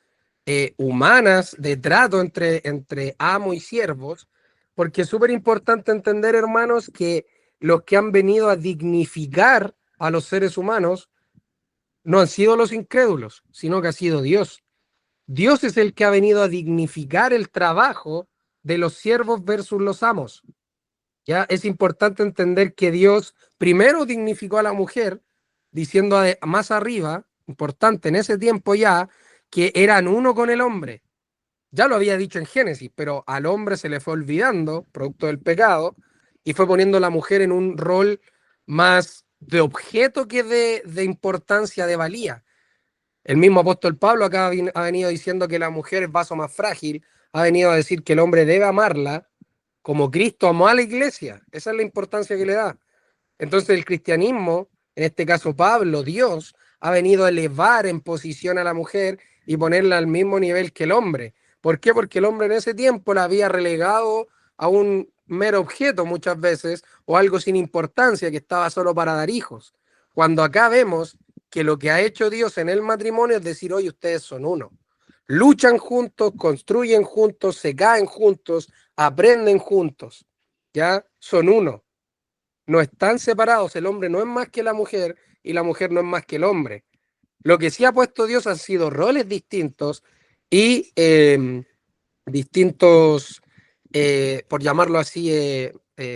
humanas de trato entre amo y siervos, porque es súper importante entender, hermanos, que los que han venido a dignificar a los seres humanos no han sido los incrédulos, sino que ha sido Dios. Dios es el que ha venido a dignificar el trabajo de los siervos versus los amos. Ya es importante entender que Dios primero dignificó a la mujer, diciendo más arriba, importante en ese tiempo ya, que eran uno con el hombre. Ya lo había dicho en Génesis, pero al hombre se le fue olvidando, producto del pecado, y fue poniendo a la mujer en un rol más de objeto que de importancia, de valía. El mismo apóstol Pablo acá ha venido diciendo que la mujer es vaso más frágil, ha venido a decir que el hombre debe amarla como Cristo amó a la iglesia. Esa es la importancia que le da. Entonces el cristianismo, en este caso Pablo, Dios, ha venido a elevar en posición a la mujer y ponerla al mismo nivel que el hombre. ¿Por qué? Porque el hombre en ese tiempo la había relegado a un mero objeto muchas veces o algo sin importancia que estaba solo para dar hijos. Cuando acá vemos que lo que ha hecho Dios en el matrimonio es decir, oye, ustedes son uno. Luchan juntos, construyen juntos, se caen juntos, aprenden juntos. Ya son uno. No están separados. El hombre no es más que la mujer y la mujer no es más que el hombre. Lo que sí ha puesto Dios han sido roles distintos y distintos, por llamarlo así,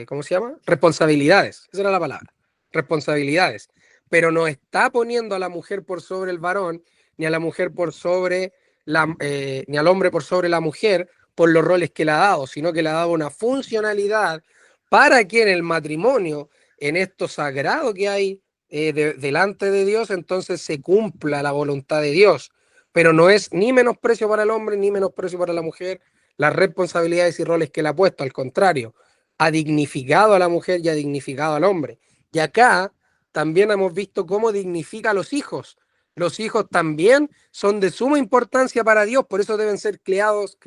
¿cómo se llama? Responsabilidades. Esa era la palabra. Responsabilidades. Pero no está poniendo a la mujer por sobre el varón, ni a la mujer por sobre ni al hombre por sobre la mujer por los roles que le ha dado, sino que le ha dado una funcionalidad para que en el matrimonio, en esto sagrado que hay delante de Dios, entonces se cumpla la voluntad de Dios. Pero no es ni menosprecio para el hombre, ni menosprecio para la mujer, las responsabilidades y roles que le ha puesto, al contrario, ha dignificado a la mujer y ha dignificado al hombre. Y acá también hemos visto cómo dignifica a los hijos. Los hijos también son de suma importancia para Dios, por eso deben ser criados,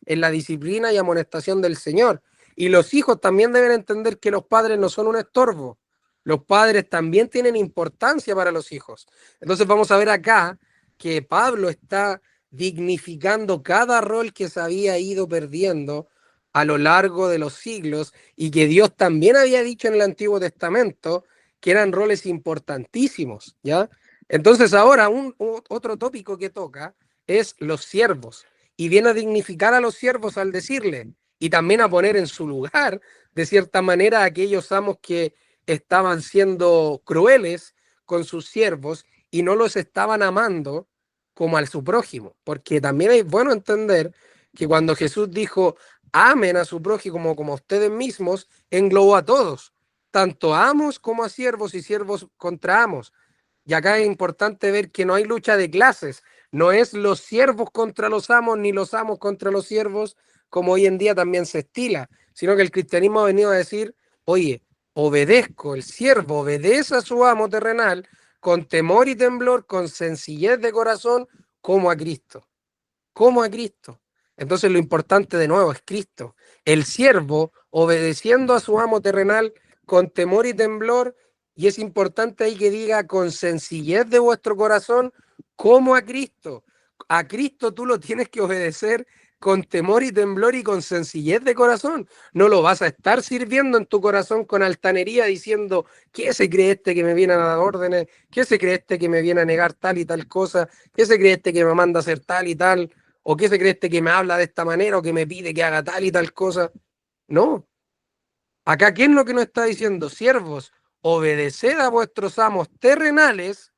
en la disciplina y amonestación del Señor. Y los hijos también deben entender que los padres no son un estorbo. Los padres también tienen importancia para los hijos. Entonces vamos a ver acá que Pablo está dignificando cada rol que se había ido perdiendo a lo largo de los siglos y que Dios también había dicho en el Antiguo Testamento que eran roles importantísimos, ¿ya? Entonces ahora otro tópico que toca es los siervos y viene a dignificar a los siervos al decirle y también a poner en su lugar, de cierta manera, a aquellos amos que estaban siendo crueles con sus siervos y no los estaban amando como a su prójimo, porque también es bueno entender que cuando Jesús dijo amen a su prójimo como a ustedes mismos, englobó a todos, tanto a amos como a siervos y siervos contra amos. Y acá es importante ver que no hay lucha de clases, no es los siervos contra los amos ni los amos contra los siervos, como hoy en día también se estila, sino que el cristianismo ha venido a decir, oye, obedezco, el siervo obedece a su amo terrenal con temor y temblor, con sencillez de corazón, como a Cristo, como a Cristo. Entonces lo importante de nuevo es Cristo, el siervo obedeciendo a su amo terrenal con temor y temblor, y es importante ahí que diga con sencillez de vuestro corazón, como a Cristo. A Cristo tú lo tienes que obedecer con temor y temblor y con sencillez de corazón. No lo vas a estar sirviendo en tu corazón con altanería diciendo, ¿qué se cree este que me viene a dar órdenes? ¿Qué se cree este que me viene a negar tal y tal cosa? ¿Qué se cree este que me manda a hacer tal y tal? ¿O qué se cree este que me habla de esta manera o que me pide que haga tal y tal cosa? No. Acá, ¿qué es lo que nos está diciendo? Siervos, obedeced a vuestros amos terrenales,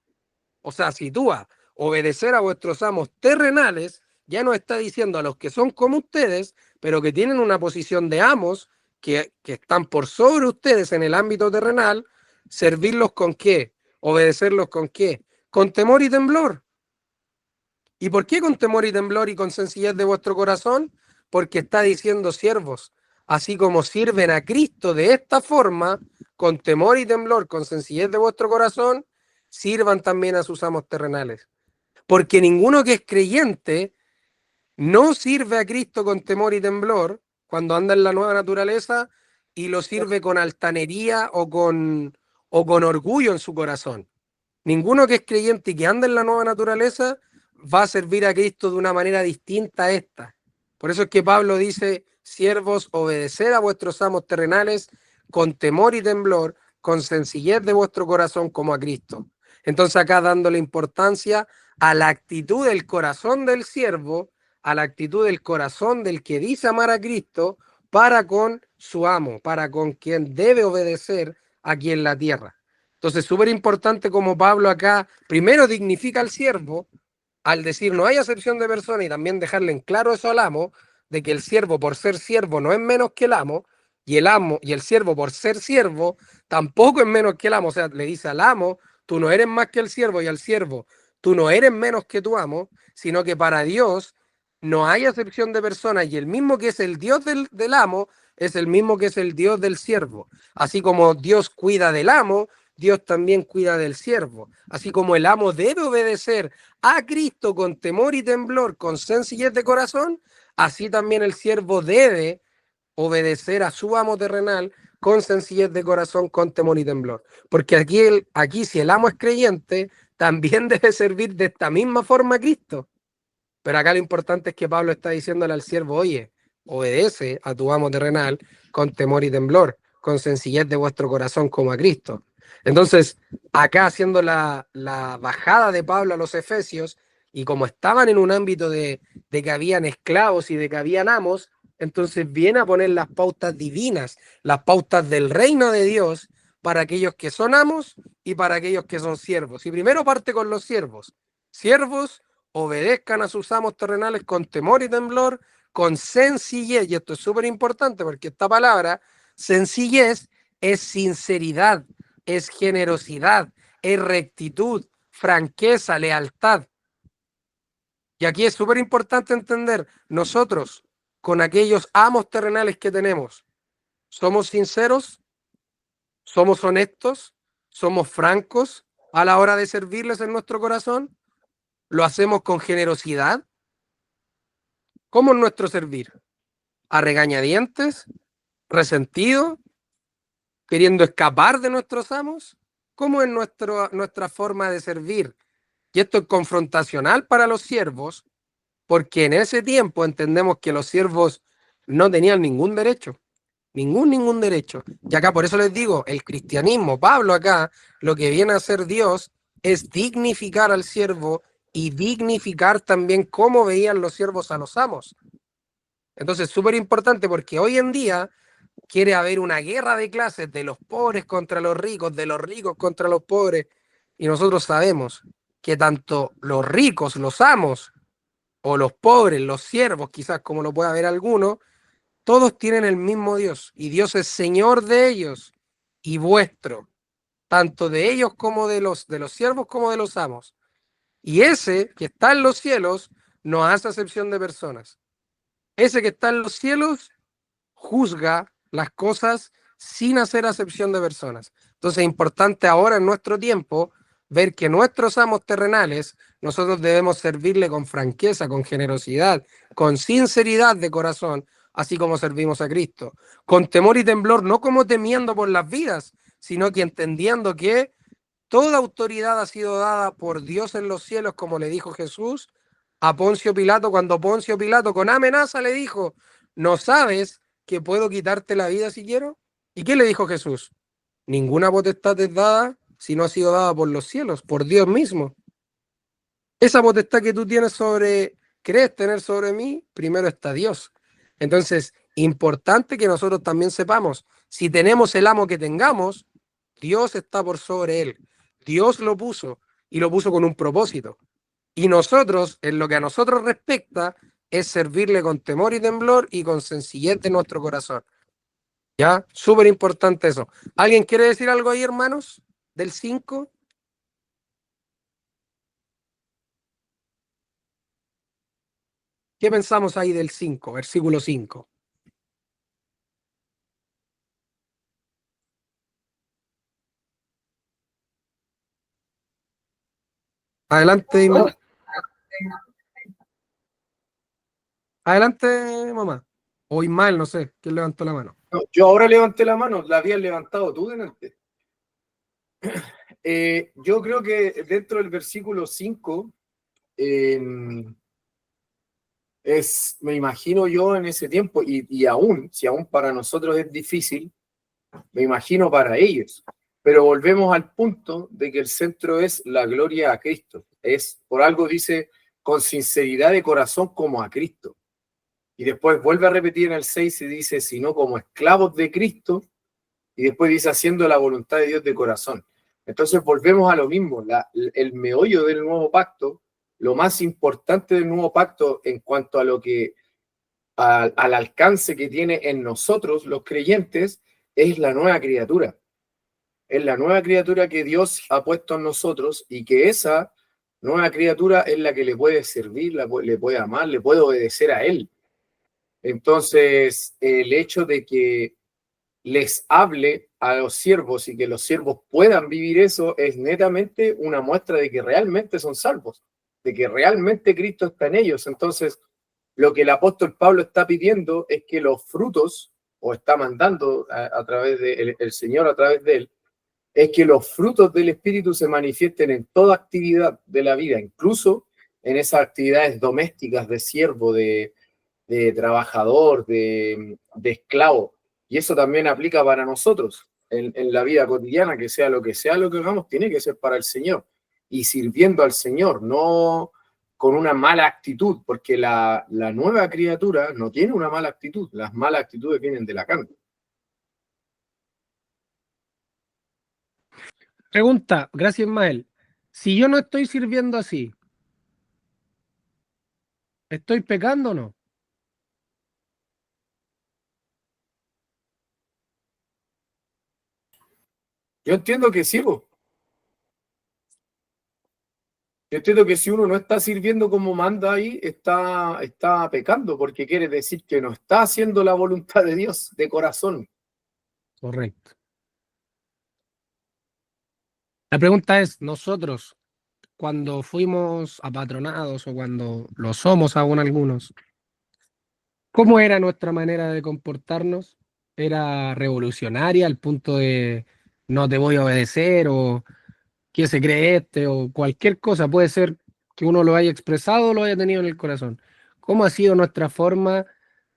o sea, sitúa, obedecer a vuestros amos terrenales, ya no está diciendo a los que son como ustedes, pero que tienen una posición de amos, que están por sobre ustedes en el ámbito terrenal, servirlos con qué, obedecerlos con qué, con temor y temblor. ¿Y por qué con temor y temblor y con sencillez de vuestro corazón? Porque está diciendo siervos, así como sirven a Cristo de esta forma, con temor y temblor, con sencillez de vuestro corazón, sirvan también a sus amos terrenales. Porque ninguno que es creyente no sirve a Cristo con temor y temblor cuando anda en la nueva naturaleza y lo sirve con altanería o con orgullo en su corazón. Ninguno que es creyente y que anda en la nueva naturaleza va a servir a Cristo de una manera distinta a esta. Por eso es que Pablo dice, siervos, obedeced a vuestros amos terrenales con temor y temblor, con sencillez de vuestro corazón como a Cristo. Entonces acá dándole importancia a la actitud del corazón del siervo, a la actitud del corazón del que dice amar a Cristo para con su amo, para con quien debe obedecer aquí en la tierra. Entonces, súper importante como Pablo acá primero dignifica al siervo al decir no hay acepción de persona y también dejarle en claro eso al amo, de que el siervo por ser siervo no es menos que el amo y el siervo por ser siervo tampoco es menos que el amo. O sea, le dice al amo, tú no eres más que el siervo y al siervo, tú no eres menos que tu amo, sino que para Dios no hay acepción de persona y el mismo que es el Dios del amo es el mismo que es el Dios del siervo. Así como Dios cuida del amo, Dios también cuida del siervo. Así como el amo debe obedecer a Cristo con temor y temblor, con sencillez de corazón, así también el siervo debe obedecer a su amo terrenal con sencillez de corazón, con temor y temblor. Porque aquí si el amo es creyente, también debe servir de esta misma forma a Cristo. Pero acá lo importante es que Pablo está diciéndole al siervo, oye, obedece a tu amo terrenal con temor y temblor, con sencillez de vuestro corazón como a Cristo. Entonces, acá haciendo la bajada de Pablo a los Efesios, y como estaban en un ámbito de que habían esclavos y de que habían amos, entonces viene a poner las pautas divinas, las pautas del reino de Dios para aquellos que son amos y para aquellos que son siervos. Y primero parte con los siervos. Siervos, obedezcan a sus amos terrenales con temor y temblor, con sencillez, y esto es súper importante porque esta palabra, sencillez, es sinceridad, es generosidad, es rectitud, franqueza, lealtad. Y aquí es súper importante entender, nosotros, con aquellos amos terrenales que tenemos, ¿somos sinceros? ¿Somos honestos? ¿Somos francos a la hora de servirles en nuestro corazón? ¿Lo hacemos con generosidad? ¿Cómo es nuestro servir? ¿A regañadientes? ¿Resentido? ¿Queriendo escapar de nuestros amos? ¿Cómo es nuestra forma de servir? Y esto es confrontacional para los siervos, porque en ese tiempo entendemos que los siervos no tenían ningún derecho, ningún derecho. Y acá por eso les digo, el cristianismo, Pablo acá, lo que viene a hacer Dios es dignificar al siervo y dignificar también cómo veían los siervos a los amos. Entonces, súper importante porque hoy en día quiere haber una guerra de clases de los pobres contra los ricos, de los ricos contra los pobres. Y nosotros sabemos que tanto los ricos, los amos, o los pobres, los siervos, quizás como lo pueda ver alguno, todos tienen el mismo Dios. Y Dios es Señor de ellos y vuestro, tanto de ellos como de los siervos como de los amos. Y ese que está en los cielos no hace acepción de personas. Ese que está en los cielos juzga las cosas sin hacer acepción de personas. Entonces es importante ahora en nuestro tiempo ver que nuestros amos terrenales nosotros debemos servirle con franqueza, con generosidad, con sinceridad de corazón, así como servimos a Cristo. Con temor y temblor, no como temiendo por las vidas, sino que entendiendo que toda autoridad ha sido dada por Dios en los cielos, como le dijo Jesús a Poncio Pilato, cuando Poncio Pilato con amenaza le dijo, ¿no sabes que puedo quitarte la vida si quiero? ¿Y qué le dijo Jesús? Ninguna potestad es dada si no ha sido dada por los cielos, por Dios mismo. Esa potestad que tú tienes crees tener sobre mí, primero está Dios. Entonces, importante que nosotros también sepamos, si tenemos el amo que tengamos, Dios está por sobre él. Dios lo puso y lo puso con un propósito. Y nosotros, en lo que a nosotros respecta, es servirle con temor y temblor y con sencillez de nuestro corazón. ¿Ya? Súper importante eso. ¿Alguien quiere decir algo ahí, hermanos? ¿Del 5? ¿Qué pensamos ahí del 5, versículo 5? Adelante, adelante, mamá. O Ismael, no sé, ¿quién levantó la mano? No, yo ahora levanté la mano, la habías levantado tú delante. Yo creo que dentro del versículo 5 me imagino yo en ese tiempo, y aún, si aún para nosotros es difícil, me imagino para ellos. Pero volvemos al punto de que el centro es la gloria a Cristo. Por algo dice, con sinceridad de corazón como a Cristo. Y después vuelve a repetir en el 6 y dice, sino como esclavos de Cristo, y después dice, haciendo la voluntad de Dios de corazón. Entonces volvemos a lo mismo, el meollo del nuevo pacto, lo más importante del nuevo pacto en cuanto a lo que, al alcance que tiene en nosotros, los creyentes, es la nueva criatura. Es la nueva criatura que Dios ha puesto en nosotros y que esa nueva criatura es la que le puede servir, le puede amar, le puede obedecer a Él. Entonces, el hecho de que les hable a los siervos y que los siervos puedan vivir eso es netamente una muestra de que realmente son salvos, de que realmente Cristo está en ellos. Entonces, lo que el apóstol Pablo está pidiendo es que los frutos, o está mandando a través de el Señor, a través de él, es que los frutos del Espíritu se manifiesten en toda actividad de la vida, incluso en esas actividades domésticas de siervo, de trabajador, de esclavo. Y eso también aplica para nosotros en la vida cotidiana, que sea lo que hagamos, tiene que ser para el Señor y sirviendo al Señor, no con una mala actitud, porque la nueva criatura no tiene una mala actitud, las malas actitudes vienen de la carne. Pregunta, gracias, Ismael. Si yo no estoy sirviendo así, ¿estoy pecando o no? Yo entiendo que sí, po. Yo entiendo que si uno no está sirviendo como manda ahí, está pecando, porque quiere decir que no está haciendo la voluntad de Dios de corazón. Correcto. La pregunta es, nosotros, cuando fuimos apatronados o cuando lo somos aún algunos, ¿cómo era nuestra manera de comportarnos? ¿Era revolucionaria al punto de no te voy a obedecer o qué se cree este o cualquier cosa? Puede ser que uno lo haya expresado o lo haya tenido en el corazón. ¿Cómo ha sido nuestra forma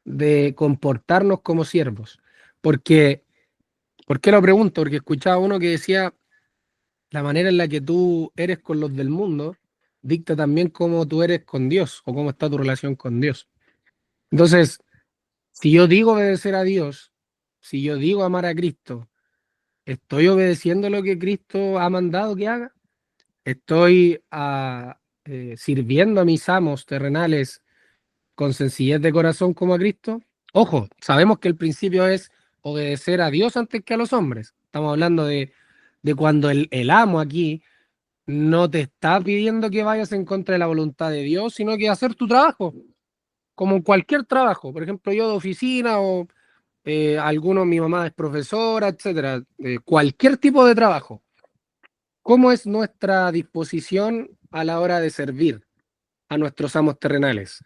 de comportarnos como siervos? Porque, ¿por qué lo pregunto? Porque escuchaba uno que decía, la manera en la que tú eres con los del mundo dicta también cómo tú eres con Dios o cómo está tu relación con Dios. Entonces, si yo digo obedecer a Dios, si yo digo amar a Cristo, ¿estoy obedeciendo lo que Cristo ha mandado que haga? ¿Estoy sirviendo a mis amos terrenales con sencillez de corazón como a Cristo? Ojo, sabemos que el principio es obedecer a Dios antes que a los hombres. Estamos hablando de cuando el amo aquí no te está pidiendo que vayas en contra de la voluntad de Dios, sino que hacer tu trabajo, como cualquier trabajo. Por ejemplo, yo de oficina o algunos, mi mamá es profesora, etcétera. Cualquier tipo de trabajo. ¿Cómo es nuestra disposición a la hora de servir a nuestros amos terrenales?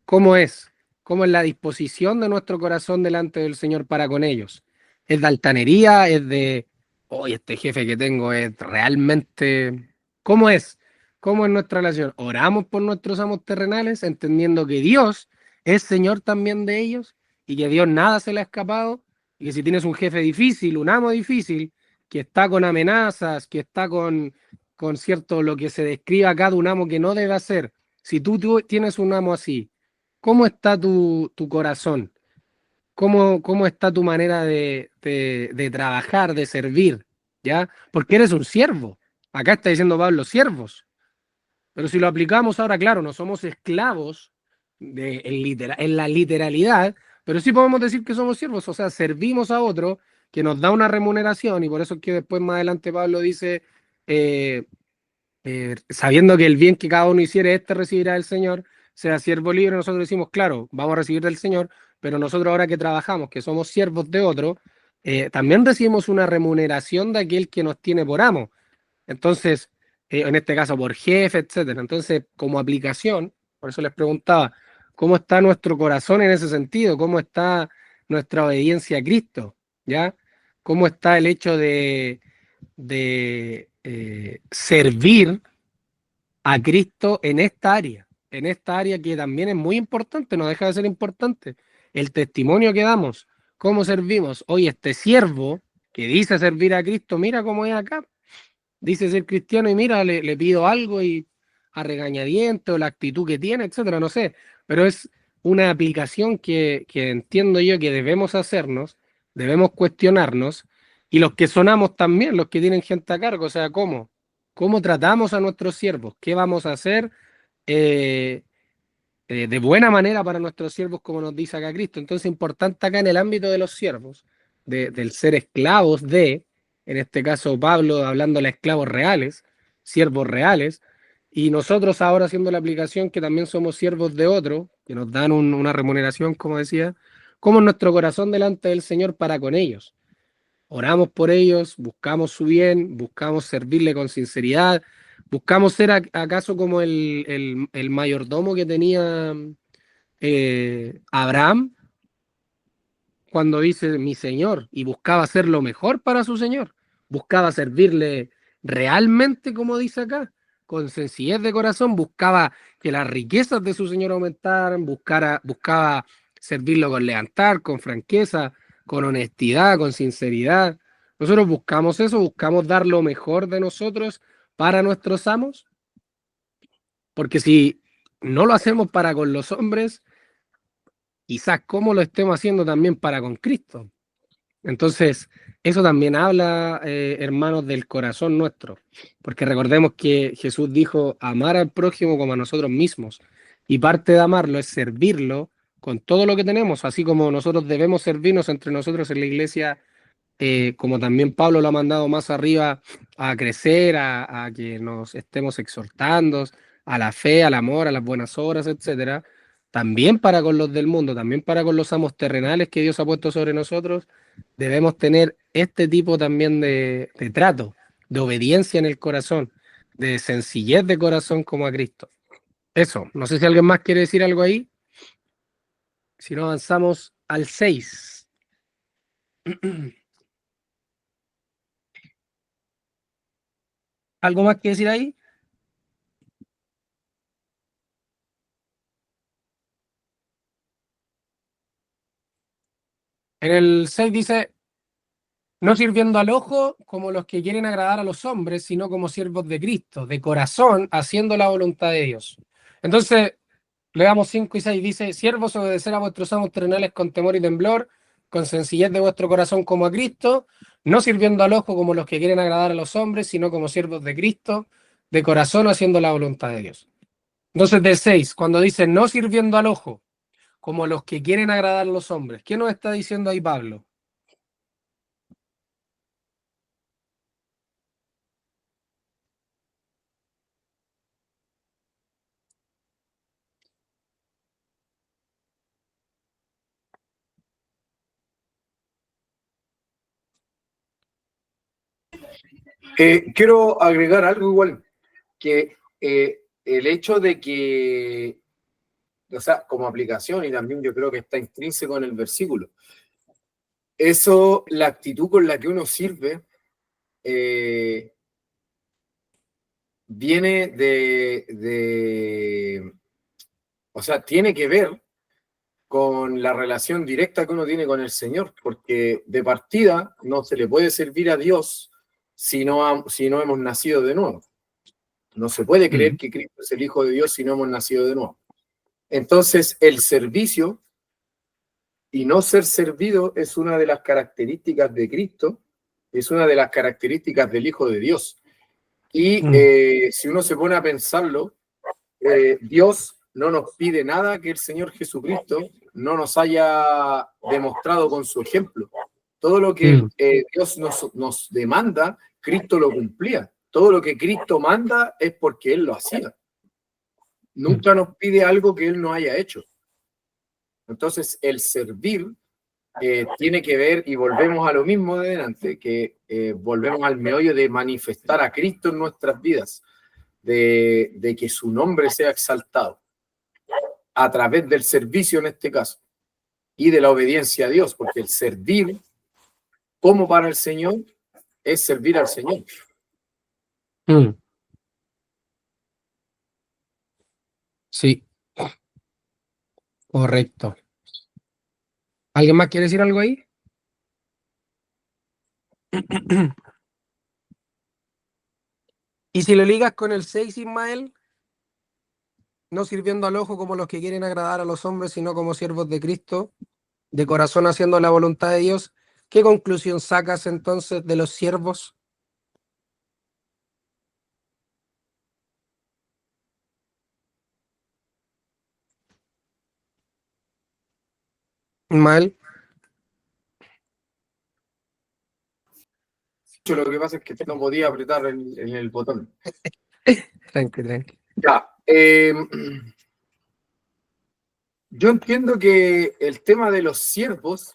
¿Cómo es? ¿Cómo es la disposición de nuestro corazón delante del Señor para con ellos? ¿Es de altanería? ¿Es de, oye, este jefe que tengo es realmente... ¿Cómo es? ¿Cómo es nuestra relación? ¿Oramos por nuestros amos terrenales, entendiendo que Dios es Señor también de ellos y que Dios nada se le ha escapado? Y que si tienes un jefe difícil, un amo difícil, que está con amenazas, que está con cierto lo que se describe acá de un amo que no debe hacer, si tú tienes un amo así, ¿cómo está tu corazón? ¿Cómo está tu manera de trabajar, de servir? ¿Ya? Porque eres un siervo. Acá está diciendo Pablo, siervos. Pero si lo aplicamos ahora, claro, no somos esclavos en la literalidad, pero sí podemos decir que somos siervos, o sea, servimos a otro que nos da una remuneración y por eso es que después más adelante Pablo dice, eh, sabiendo que el bien que cada uno hiciere, este recibirá del Señor, sea siervo libre, nosotros decimos, claro, vamos a recibir del Señor, pero nosotros ahora que trabajamos, que somos siervos de otro, también recibimos una remuneración de aquel que nos tiene por amo. Entonces, en este caso por jefe, etcétera. Entonces, como aplicación, por eso les preguntaba, ¿cómo está nuestro corazón en ese sentido? ¿Cómo está nuestra obediencia a Cristo? ¿Ya? ¿Cómo está el hecho de servir a Cristo en esta área? En esta área que también es muy importante, no deja de ser importante. El testimonio que damos, cómo servimos. Hoy este siervo que dice servir a Cristo, mira cómo es acá, dice ser cristiano y mira, le pido algo y a regañadientes o la actitud que tiene, etcétera, no sé, pero es una aplicación que entiendo yo que debemos hacernos, debemos cuestionarnos, y los que sonamos también, los que tienen gente a cargo, o sea, ¿cómo tratamos a nuestros siervos? ¿Qué vamos a hacer eh, de buena manera para nuestros siervos, como nos dice acá Cristo? Entonces, importante acá en el ámbito de los siervos, del ser esclavos en este caso Pablo hablándole a esclavos reales, siervos reales, y nosotros ahora haciendo la aplicación que también somos siervos de otro, que nos dan una remuneración, como decía, como nuestro corazón delante del Señor para con ellos. Oramos por ellos, buscamos su bien, buscamos servirle con sinceridad, buscamos ser acaso como el mayordomo que tenía Abraham cuando dice mi Señor, y buscaba hacer lo mejor para su Señor, buscaba servirle realmente, como dice acá, con sencillez de corazón, buscaba que las riquezas de su Señor aumentaran, buscaba servirlo con lealtad, con franqueza, con honestidad, con sinceridad. Nosotros buscamos eso, buscamos dar lo mejor de nosotros para nuestros amos, porque si no lo hacemos para con los hombres, quizás cómo lo estemos haciendo también para con Cristo. Entonces, eso también habla, hermanos, del corazón nuestro, porque recordemos que Jesús dijo amar al prójimo como a nosotros mismos, y parte de amarlo es servirlo con todo lo que tenemos, así como nosotros debemos servirnos entre nosotros en la iglesia, como también Pablo lo ha mandado más arriba a crecer, a que nos estemos exhortando a la fe, al amor, a las buenas obras, etcétera. También para con los del mundo, también para con los amos terrenales que Dios ha puesto sobre nosotros, debemos tener este tipo también de trato, de obediencia en el corazón, de sencillez de corazón como a Cristo. Eso, no sé si alguien más quiere decir algo ahí. Si no, avanzamos al 6. ¿Algo más que decir ahí? En el 6 dice, no sirviendo al ojo como los que quieren agradar a los hombres, sino como siervos de Cristo, de corazón, haciendo la voluntad de Dios. Entonces, leamos 5 y 6, dice, siervos, obedecer a vuestros amos terrenales con temor y temblor, con sencillez de vuestro corazón como a Cristo, no sirviendo al ojo como los que quieren agradar a los hombres, sino como siervos de Cristo, de corazón, haciendo la voluntad de Dios. Entonces, del 6, cuando dice, no sirviendo al ojo como los que quieren agradar a los hombres, ¿qué nos está diciendo ahí Pablo? Quiero agregar algo igual, que el hecho de que, o sea, como aplicación, y también yo creo que está intrínseco en el versículo, eso, la actitud con la que uno sirve, viene o sea, tiene que ver con la relación directa que uno tiene con el Señor, porque de partida no se le puede servir a Dios si no hemos nacido de nuevo. No se puede creer que Cristo es el Hijo de Dios si no hemos nacido de nuevo. Entonces, el servicio y no ser servido es una de las características de Cristo, es una de las características del Hijo de Dios. Y si uno se pone a pensarlo, Dios no nos pide nada que el Señor Jesucristo no nos haya demostrado con su ejemplo. Todo lo que Dios nos demanda, Cristo lo cumplía. Todo lo que Cristo manda es porque Él lo hacía. nunca nos pide algo que Él no haya hecho. Entonces, el servir tiene que ver, y volvemos a lo mismo de delante, que volvemos al meollo de manifestar a Cristo en nuestras vidas, de que su nombre sea exaltado a través del servicio en este caso, y de la obediencia a Dios, porque el servir como para el Señor es servir al Señor. Sí, correcto. ¿Alguien más quiere decir algo ahí? Y si lo ligas con el 6, Ismael, no sirviendo al ojo como los que quieren agradar a los hombres, sino como siervos de Cristo, de corazón haciendo la voluntad de Dios, ¿qué conclusión sacas entonces de los siervos? Ismael, Lo que pasa es que no podía apretar en el botón. tranqui, tranqui. Ya, yo entiendo que el tema de los siervos,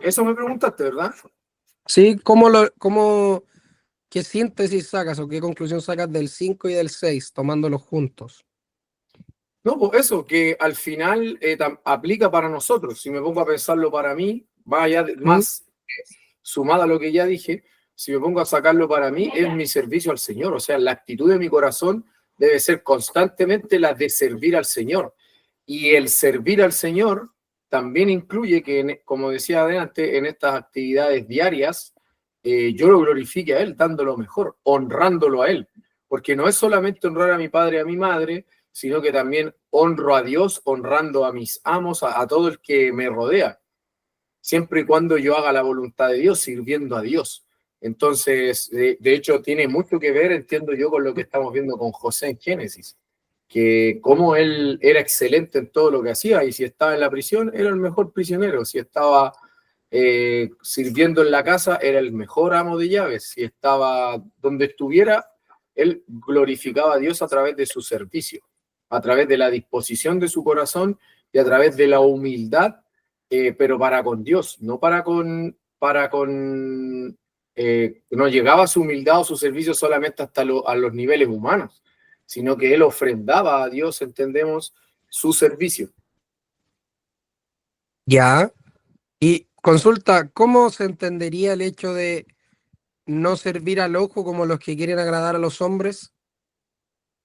eso me preguntaste, ¿verdad? Sí, ¿qué síntesis sacas o qué conclusión sacas del 5 y del 6, tomándolos juntos? No, pues eso, que al final aplica para nosotros. Si me pongo a pensarlo para mí, vaya más sumado a lo que ya dije, si me pongo a sacarlo para mí, es mi servicio al Señor. O sea, la actitud de mi corazón debe ser constantemente la de servir al Señor. Y el servir al Señor también incluye que, como decía adelante, en estas actividades diarias, yo lo glorifique a Él, dándolo mejor, honrándolo a Él. Porque no es solamente honrar a mi padre y a mi madre, sino que también honro a Dios, honrando a mis amos, a todo el que me rodea, siempre y cuando yo haga la voluntad de Dios, sirviendo a Dios. Entonces, de hecho, tiene mucho que ver, entiendo yo, con lo que estamos viendo con José en Génesis, que como él era excelente en todo lo que hacía, y si estaba en la prisión, era el mejor prisionero, si estaba sirviendo en la casa, era el mejor amo de llaves, si estaba donde estuviera, él glorificaba a Dios a través de su servicio, a través de la disposición de su corazón y a través de la humildad, pero para con Dios, no no llegaba su humildad o su servicio solamente hasta a los niveles humanos, sino que él ofrendaba a Dios, entendemos, su servicio. Ya. Y consulta, ¿cómo se entendería el hecho de no servir al ojo como los que quieren agradar a los hombres?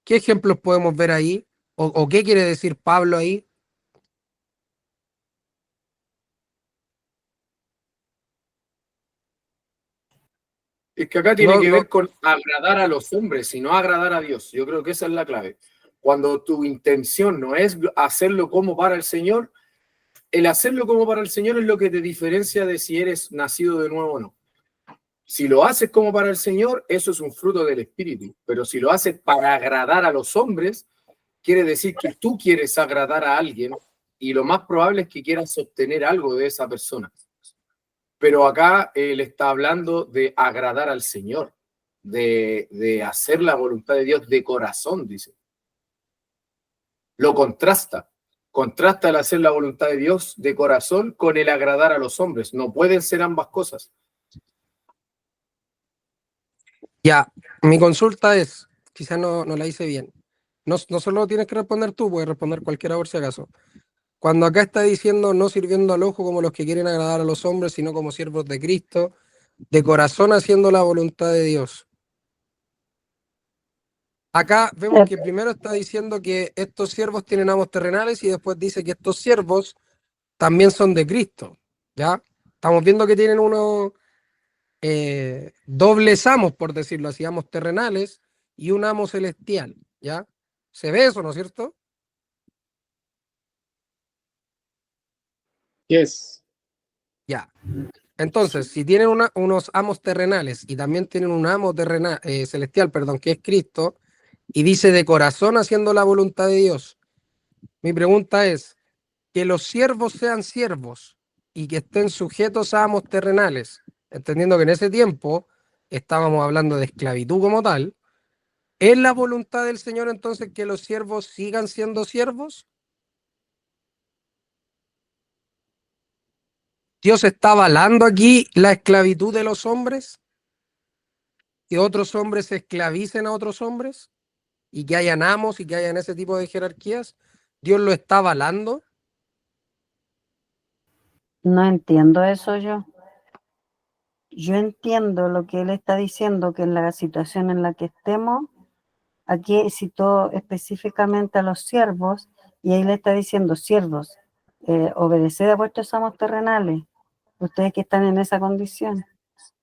¿Qué ejemplos podemos ver ahí? ¿O qué quiere decir Pablo ahí? Es que acá tiene que ver con agradar a los hombres y no agradar a Dios. Yo creo que esa es la clave. Cuando tu intención no es hacerlo como para el Señor, el hacerlo como para el Señor es lo que te diferencia de si eres nacido de nuevo o no. Si lo haces como para el Señor, eso es un fruto del Espíritu. Pero si lo haces para agradar a los hombres, quiere decir que tú quieres agradar a alguien y lo más probable es que quieras obtener algo de esa persona. Pero acá él está hablando de agradar al Señor, de hacer la voluntad de Dios de corazón, dice. Lo contrasta el hacer la voluntad de Dios de corazón con el agradar a los hombres. No pueden ser ambas cosas. Ya, mi consulta es, quizás no la hice bien. No solo tienes que responder tú, puedes responder cualquiera por si acaso. Cuando acá está diciendo no sirviendo al ojo como los que quieren agradar a los hombres, sino como siervos de Cristo, de corazón haciendo la voluntad de Dios. Acá vemos que primero está diciendo que estos siervos tienen amos terrenales y después dice que estos siervos también son de Cristo, ¿ya? Estamos viendo que tienen unos dobles amos, por decirlo así, amos terrenales y un amo celestial, ¿ya? ¿Se ve eso, no es cierto? Yes. Ya. Entonces, si tienen unos amos terrenales y también tienen un amo celestial, perdón, que es Cristo, y dice de corazón haciendo la voluntad de Dios, mi pregunta es, que los siervos sean siervos y que estén sujetos a amos terrenales, entendiendo que en ese tiempo estábamos hablando de esclavitud como tal, ¿Es la voluntad del Señor entonces que los siervos sigan siendo siervos? ¿Dios está avalando aquí la esclavitud de los hombres? ¿Que otros hombres esclavicen a otros hombres? ¿Y que hayan amos y que hayan ese tipo de jerarquías? ¿Dios lo está avalando? No entiendo eso yo. Yo entiendo lo que él está diciendo, que en la situación en la que estemos, aquí citó específicamente a los siervos, y ahí le está diciendo, siervos, obedeced a vuestros amos terrenales, ustedes que están en esa condición.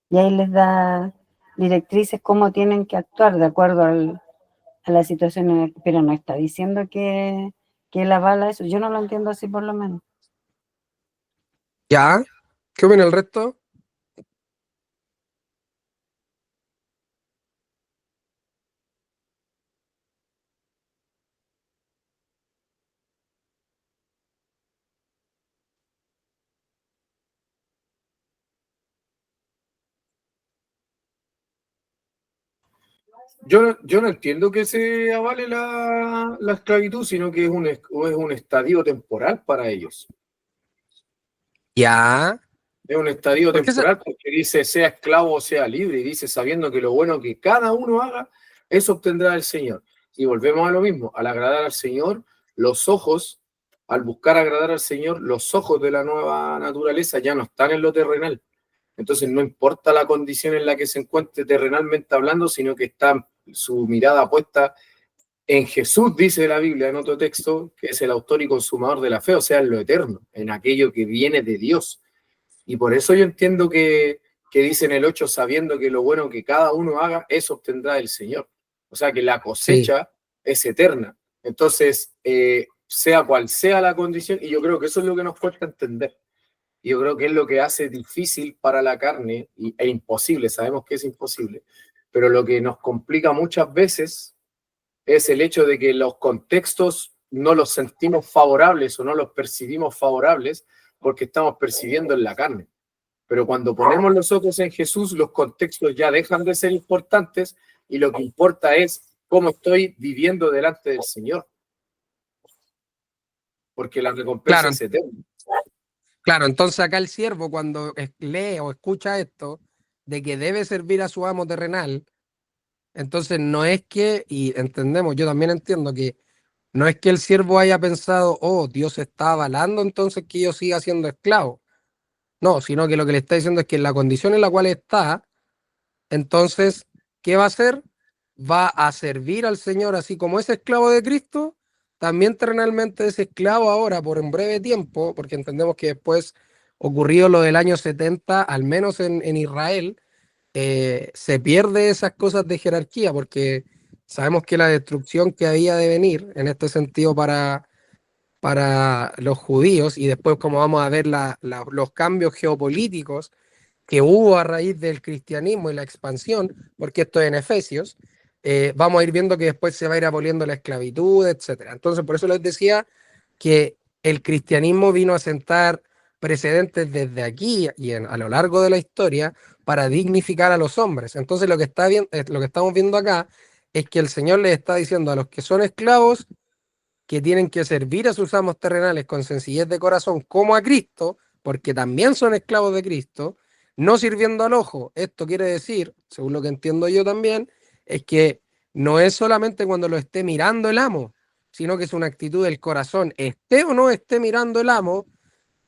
Y ahí les da directrices cómo tienen que actuar de acuerdo a la situación, pero no está diciendo que él avala eso. Yo no lo entiendo así por lo menos. ¿Ya? ¿Qué opina el resto? Yo no entiendo que se avale la esclavitud, sino que es un estadio temporal para ellos. ¿Ya? Es un estadio ¿Por qué se... temporal porque dice sea esclavo o sea libre, y dice sabiendo que lo bueno que cada uno haga, eso obtendrá el Señor. Y volvemos a lo mismo, al agradar al Señor, los ojos, al buscar agradar al Señor, los ojos de la nueva naturaleza ya no están en lo terrenal. Entonces no importa la condición en la que se encuentre terrenalmente hablando, sino que está su mirada puesta en Jesús, dice la Biblia en otro texto, que es el autor y consumador de la fe, o sea, en lo eterno, en aquello que viene de Dios. Y por eso yo entiendo que dice en el 8, sabiendo que lo bueno que cada uno haga, eso obtendrá el Señor. O sea, que la Sí, cosecha es eterna. Entonces, sea cual sea la condición, y yo creo que eso es lo que nos cuesta entender. Y yo creo que es lo que hace difícil para la carne e imposible, sabemos que es imposible, pero lo que nos complica muchas veces es el hecho de que los contextos no los sentimos favorables o no los percibimos favorables porque estamos percibiendo en la carne. Pero cuando ponemos los ojos en Jesús, los contextos ya dejan de ser importantes y lo que importa es cómo estoy viviendo delante del Señor, porque la recompensa claro, es eterna. claro. Entonces acá el siervo cuando lee o escucha esto de que debe servir a su amo terrenal, entonces no es que, y entendemos, yo también entiendo que no es que el siervo haya pensado, oh, Dios está avalando entonces que yo siga siendo esclavo. No, sino que lo que le está diciendo es que en la condición en la cual está, entonces, ¿qué va a hacer? Va a servir al Señor así como es esclavo de Cristo, también terrenalmente es esclavo ahora por un breve tiempo, porque entendemos que después ocurrió lo del año 70, al menos en Israel, se pierde esas cosas de jerarquía, porque sabemos que la destrucción que había de venir en este sentido para los judíos, y después como vamos a ver los cambios geopolíticos que hubo a raíz del cristianismo y la expansión, porque esto es en Efesios, vamos a ir viendo que después se va a ir aboliendo la esclavitud, etcétera. Entonces, por eso les decía que el cristianismo vino a sentar precedentes desde aquí y a lo largo de la historia para dignificar a los hombres. Entonces, lo que estamos viendo acá es que el Señor les está diciendo a los que son esclavos que tienen que servir a sus amos terrenales con sencillez de corazón como a Cristo, porque también son esclavos de Cristo, no sirviendo al ojo. Esto quiere decir, según lo que entiendo yo también, es que no es solamente cuando lo esté mirando el amo, sino que es una actitud del corazón, esté o no esté mirando el amo.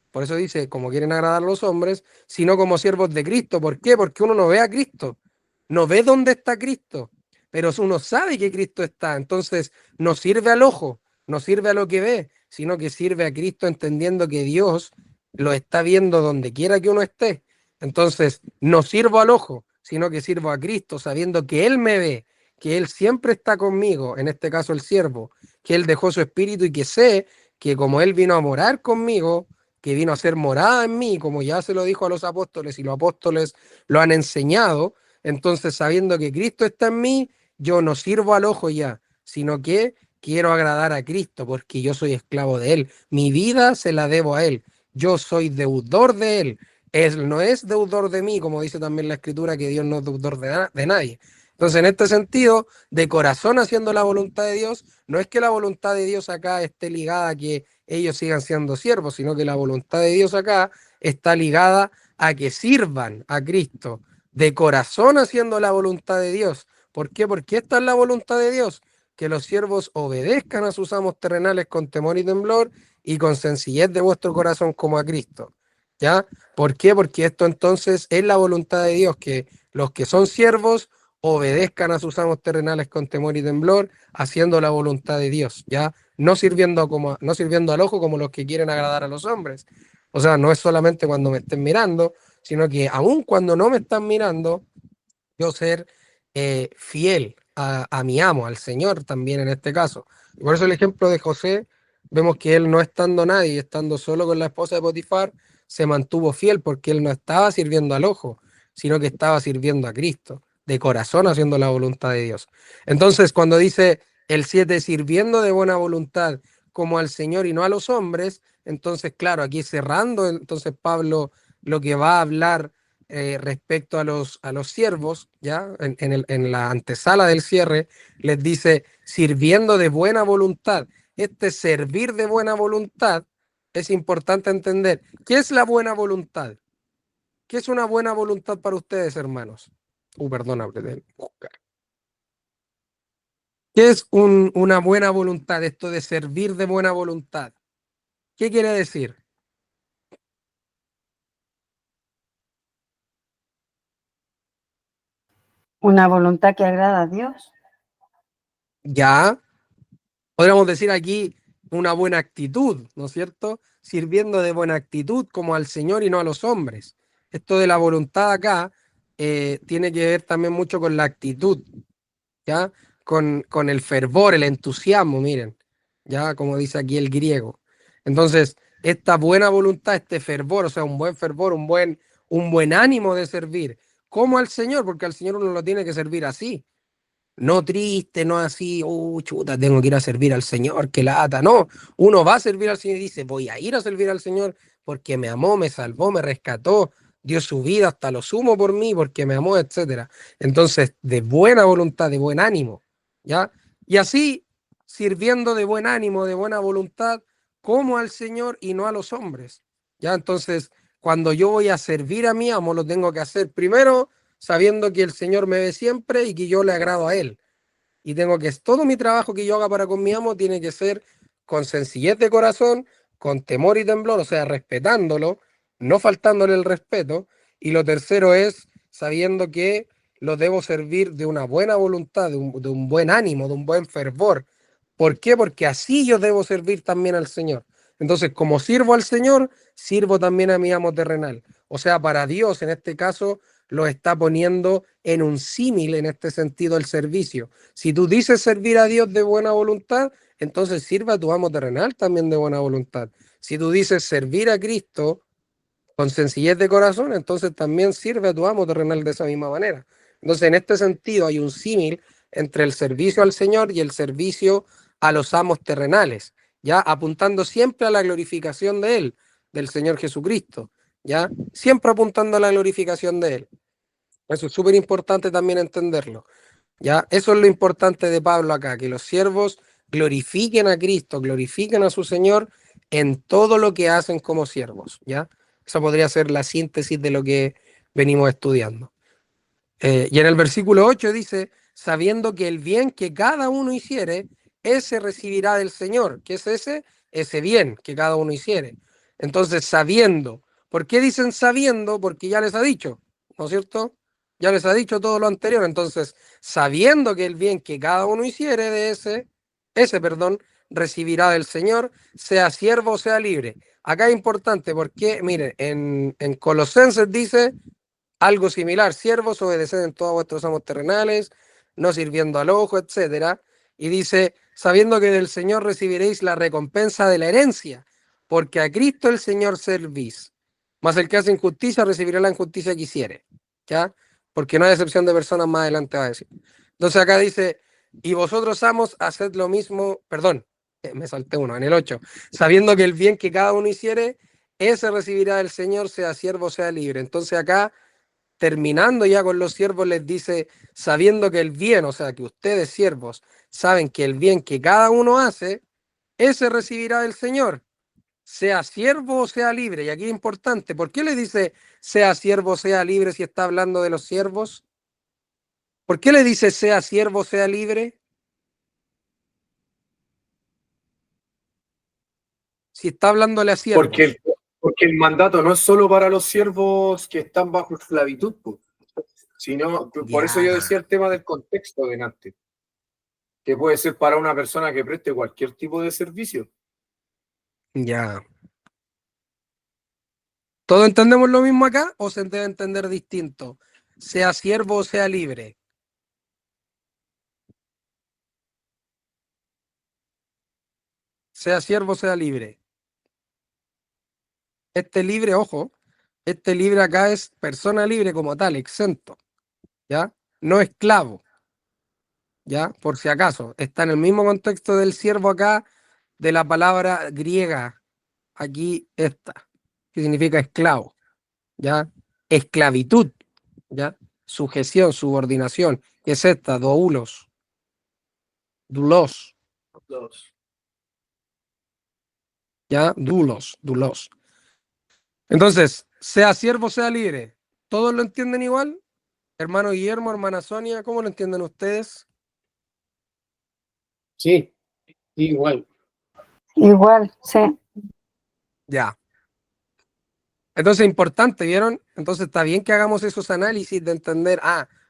Por eso dice, como quieren agradar a los hombres, sino como siervos de Cristo. ¿Por qué? Porque uno no ve a Cristo, no ve dónde está Cristo, pero uno sabe que Cristo está. Entonces, no sirve al ojo, no sirve a lo que ve, sino que sirve a Cristo entendiendo que Dios lo está viendo donde quiera que uno esté. Entonces, no sirvo al ojo, sino que sirvo a Cristo, sabiendo que Él me ve, que Él siempre está conmigo, en este caso el siervo, que Él dejó su espíritu y que sé que como Él vino a morar conmigo, que vino a ser morada en mí, como ya se lo dijo a los apóstoles y los apóstoles lo han enseñado, entonces sabiendo que Cristo está en mí, yo no sirvo al ojo ya, sino que quiero agradar a Cristo porque yo soy esclavo de Él. Mi vida se la debo a Él. Yo soy deudor de Él. Él no es deudor de mí, como dice también la Escritura, que Dios no es deudor de nadie. Entonces, en este sentido, de corazón haciendo la voluntad de Dios, no es que la voluntad de Dios acá esté ligada a que ellos sigan siendo siervos, sino que la voluntad de Dios acá está ligada a que sirvan a Cristo, de corazón haciendo la voluntad de Dios. ¿Por qué? Porque esta es la voluntad de Dios, que los siervos obedezcan a sus amos terrenales con temor y temblor y con sencillez de vuestro corazón como a Cristo. ¿Ya? ¿Por qué? Porque esto entonces es la voluntad de Dios, que los que son siervos obedezcan a sus amos terrenales con temor y temblor, haciendo la voluntad de Dios, ¿ya? No sirviendo al ojo como los que quieren agradar a los hombres. O sea, no es solamente cuando me estén mirando, sino que aun cuando no me están mirando, yo ser fiel a mi amo, al Señor también en este caso. Y por eso el ejemplo de José, vemos que él no estando nadie, estando solo con la esposa de Potifar, se mantuvo fiel porque él no estaba sirviendo al ojo, sino que estaba sirviendo a Cristo, de corazón haciendo la voluntad de Dios. Entonces, cuando dice el 7, sirviendo de buena voluntad como al Señor y no a los hombres, entonces, claro, aquí cerrando, entonces Pablo lo que va a hablar respecto a los siervos, ya en la antesala del cierre, les dice sirviendo de buena voluntad. Este servir de buena voluntad es importante entender. ¿Qué es la buena voluntad? ¿Qué es una buena voluntad para ustedes, hermanos? Perdón, buscar. ¿Qué es una buena voluntad? Esto de servir de buena voluntad. ¿Qué quiere decir? Una voluntad que agrada a Dios. Ya, podríamos decir aquí una buena actitud, ¿no es cierto? Sirviendo de buena actitud como al Señor y no a los hombres. Esto de la voluntad acá tiene que ver también mucho con la actitud, ¿ya? Con el fervor, el entusiasmo, miren, ya como dice aquí el griego. Entonces, esta buena voluntad, este fervor, o sea, un buen fervor, un buen ánimo de servir, como al Señor, porque al Señor uno lo tiene que servir así, no triste, no así, chuta, tengo que ir a servir al Señor, que lata. No, uno va a servir al Señor y dice, voy a ir a servir al Señor porque me amó, me salvó, me rescató, dio su vida hasta lo sumo por mí, porque me amó, etcétera. Entonces, de buena voluntad, de buen ánimo, ¿ya? Y así, sirviendo de buen ánimo, de buena voluntad, como al Señor y no a los hombres, ¿ya? Entonces, cuando yo voy a servir a mi amo, lo tengo que hacer primero sabiendo que el Señor me ve siempre y que yo le agrado a Él. Y tengo que, todo mi trabajo que yo haga para con mi amo tiene que ser con sencillez de corazón, con temor y temblor, o sea, respetándolo, no faltándole el respeto. Y lo tercero es sabiendo que lo debo servir de una buena voluntad, de un buen ánimo, de un buen fervor. ¿Por qué? Porque así yo debo servir también al Señor. Entonces, como sirvo al Señor, sirvo también a mi amo terrenal. O sea, para Dios, en este caso, lo está poniendo en un símil en este sentido el servicio. Si tú dices servir a Dios de buena voluntad, entonces sirva a tu amo terrenal también de buena voluntad. Si tú dices servir a Cristo con sencillez de corazón, entonces también sirve a tu amo terrenal de esa misma manera. Entonces, en este sentido, hay un símil entre el servicio al Señor y el servicio a los amos terrenales, ya apuntando siempre a la glorificación de Él, del Señor Jesucristo, ya siempre apuntando a la glorificación de Él. Eso es súper importante también entenderlo. ¿Ya? Eso es lo importante de Pablo acá, que los siervos glorifiquen a Cristo, glorifiquen a su Señor en todo lo que hacen como siervos. ¿Ya? Esa podría ser la síntesis de lo que venimos estudiando. Y en el versículo 8 dice, sabiendo que el bien que cada uno hiciere, ese recibirá del Señor. ¿Qué es ese? Ese bien que cada uno hiciere. Entonces, sabiendo. ¿Por qué dicen sabiendo? Porque ya les ha dicho, ¿no es cierto? Ya les ha dicho todo lo anterior. Entonces, sabiendo que el bien que cada uno hiciere de ese, recibirá del Señor, sea siervo o sea libre. Acá es importante porque, miren, en Colosenses dice algo similar, siervos, obedeced en todos vuestros amos terrenales, no sirviendo al ojo, etcétera. Y dice, sabiendo que del Señor recibiréis la recompensa de la herencia, porque a Cristo el Señor servís. Mas el que hace injusticia recibirá la injusticia que hiciere, ¿ya? Porque no hay excepción de personas, más adelante va a decir. Entonces acá dice, y vosotros amos, haced lo mismo, perdón, me salté uno, en el 8, sabiendo que el bien que cada uno hiciere, ese recibirá del Señor, sea siervo, sea libre. Entonces acá terminando ya con los siervos, les dice, sabiendo que el bien, o sea, que ustedes siervos saben que el bien que cada uno hace, ese recibirá del Señor, sea siervo o sea libre. Y aquí es importante, ¿por qué le dice sea siervo o sea libre si está hablando de los siervos? ¿Por qué le dice sea siervo o sea libre? Si está hablándole a siervos. Porque el mandato no es solo para los siervos que están bajo esclavitud, pues, sino, por eso yo Ya, decía el tema del contexto delante, que puede ser para una persona que preste cualquier tipo de servicio. ya. ¿Todos entendemos lo mismo acá o se debe entender distinto? Sea siervo o sea libre. Sea siervo o sea libre. Este libre, ojo, este libre acá es persona libre como tal, exento, ¿ya? No esclavo, ¿ya? Por si acaso. Está en el mismo contexto del siervo acá, de la palabra griega, aquí esta, que significa esclavo, ¿ya? Esclavitud, ¿ya? Sujeción, subordinación, que es esta, doulos, dulos, ¿ya? Dulos. Entonces, sea siervo, sea libre. ¿Todos lo entienden igual? Hermano Guillermo, hermana Sonia, ¿cómo lo entienden ustedes? Sí, igual. Igual, sí. Ya. Entonces, importante, ¿vieron? Entonces, está bien que hagamos esos análisis de entender,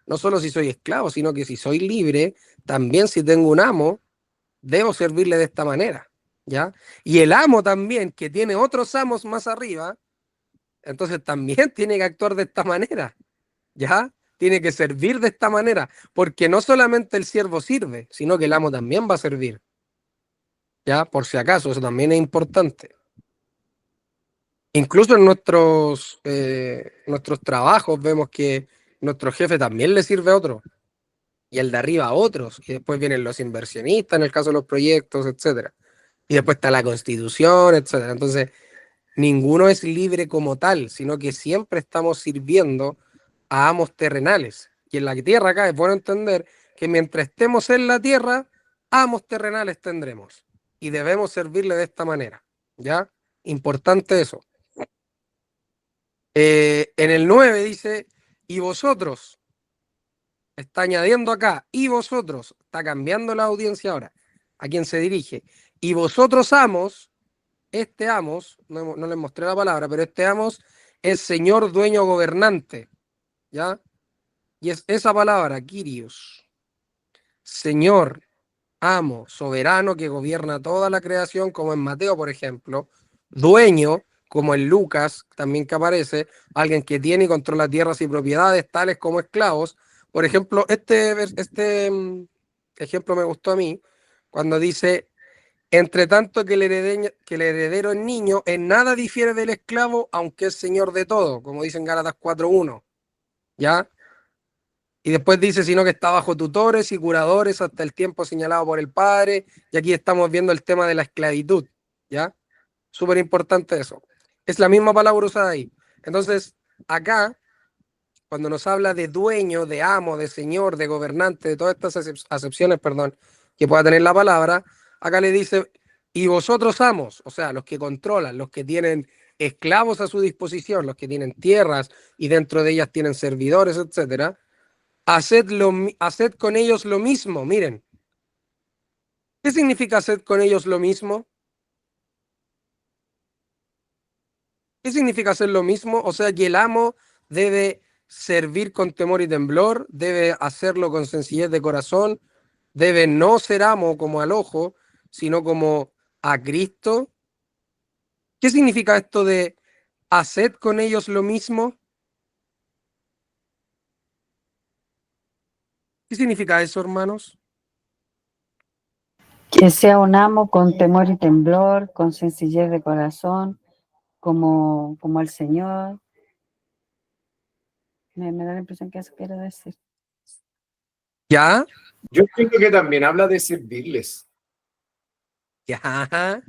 no solo si soy esclavo, sino que si soy libre, también si tengo un amo, debo servirle de esta manera, ¿ya? Y el amo también, que tiene otros amos más arriba, entonces también tiene que actuar de esta manera, ¿ya? Tiene que servir de esta manera, porque no solamente el siervo sirve, sino que el amo también va a servir, ¿ya? Por si acaso, eso también es importante. Incluso en nuestros trabajos vemos que nuestro jefe también le sirve a otro, y el de arriba a otros, y después vienen los inversionistas en el caso de los proyectos, etcétera. Y después está la constitución, etcétera. Entonces, ninguno es libre como tal, sino que siempre estamos sirviendo a amos terrenales. Y en la tierra acá es bueno entender que mientras estemos en la tierra, amos terrenales tendremos. Y debemos servirle de esta manera. ¿Ya? Importante eso. En el 9 dice, y vosotros, está añadiendo acá, y vosotros, está cambiando la audiencia ahora, a quien se dirige. Y vosotros amos, este amos, no les mostré la palabra, pero este amos es señor, dueño, gobernante, ¿ya? Y es esa palabra, Kyrios, señor, amo, soberano que gobierna toda la creación, como en Mateo, por ejemplo, dueño, como en Lucas, también que aparece, alguien que tiene y controla tierras y propiedades, tales como esclavos. Por ejemplo, este ejemplo me gustó a mí, cuando dice, entre tanto que el heredero es niño, en nada difiere del esclavo, aunque es señor de todo, como dice en Gálatas 4:1, ¿ya? Y después dice, sino que está bajo tutores y curadores hasta el tiempo señalado por el Padre. Y aquí estamos viendo el tema de la esclavitud, ¿ya? Súper importante eso. Es la misma palabra usada ahí. Entonces, acá, cuando nos habla de dueño, de amo, de señor, de gobernante, de todas estas acepciones, perdón, que pueda tener la palabra, acá le dice, y vosotros amos, o sea, los que controlan, los que tienen esclavos a su disposición, los que tienen tierras y dentro de ellas tienen servidores, etcétera. Haced con ellos lo mismo. Miren, ¿qué significa hacer con ellos lo mismo? ¿Qué significa hacer lo mismo? O sea, que el amo debe servir con temor y temblor, debe hacerlo con sencillez de corazón, debe no ser amo como al ojo, sino como a Cristo. ¿Qué significa esto de haced con ellos lo mismo? ¿Qué significa eso, hermanos? Que sea un amo con temor y temblor, con sencillez de corazón, como el Señor. Me da la impresión que eso quiere decir. ¿Ya? Yo entiendo que también habla de servirles. ¿Ya?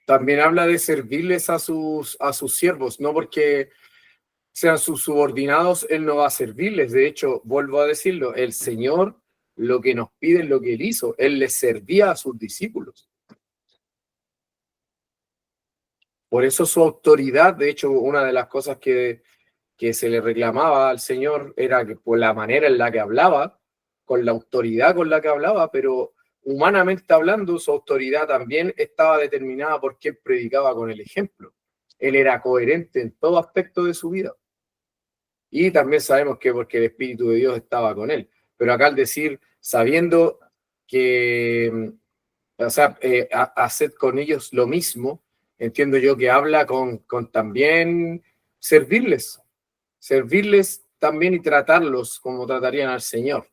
También habla de servirles a sus siervos, no porque sean sus subordinados, él no va a servirles. De hecho, vuelvo a decirlo, el Señor lo que nos pide es lo que él hizo. Él les servía a sus discípulos. Por eso su autoridad, de hecho, una de las cosas que se le reclamaba al Señor era que por la manera en la que hablaba, con la autoridad con la que hablaba, pero humanamente hablando, su autoridad también estaba determinada porque él predicaba con el ejemplo. Él era coherente en todo aspecto de su vida. Y también sabemos que porque el Espíritu de Dios estaba con él. Pero acá al decir, sabiendo que, o sea, haced con ellos lo mismo, entiendo yo que habla con también servirles también y tratarlos como tratarían al Señor.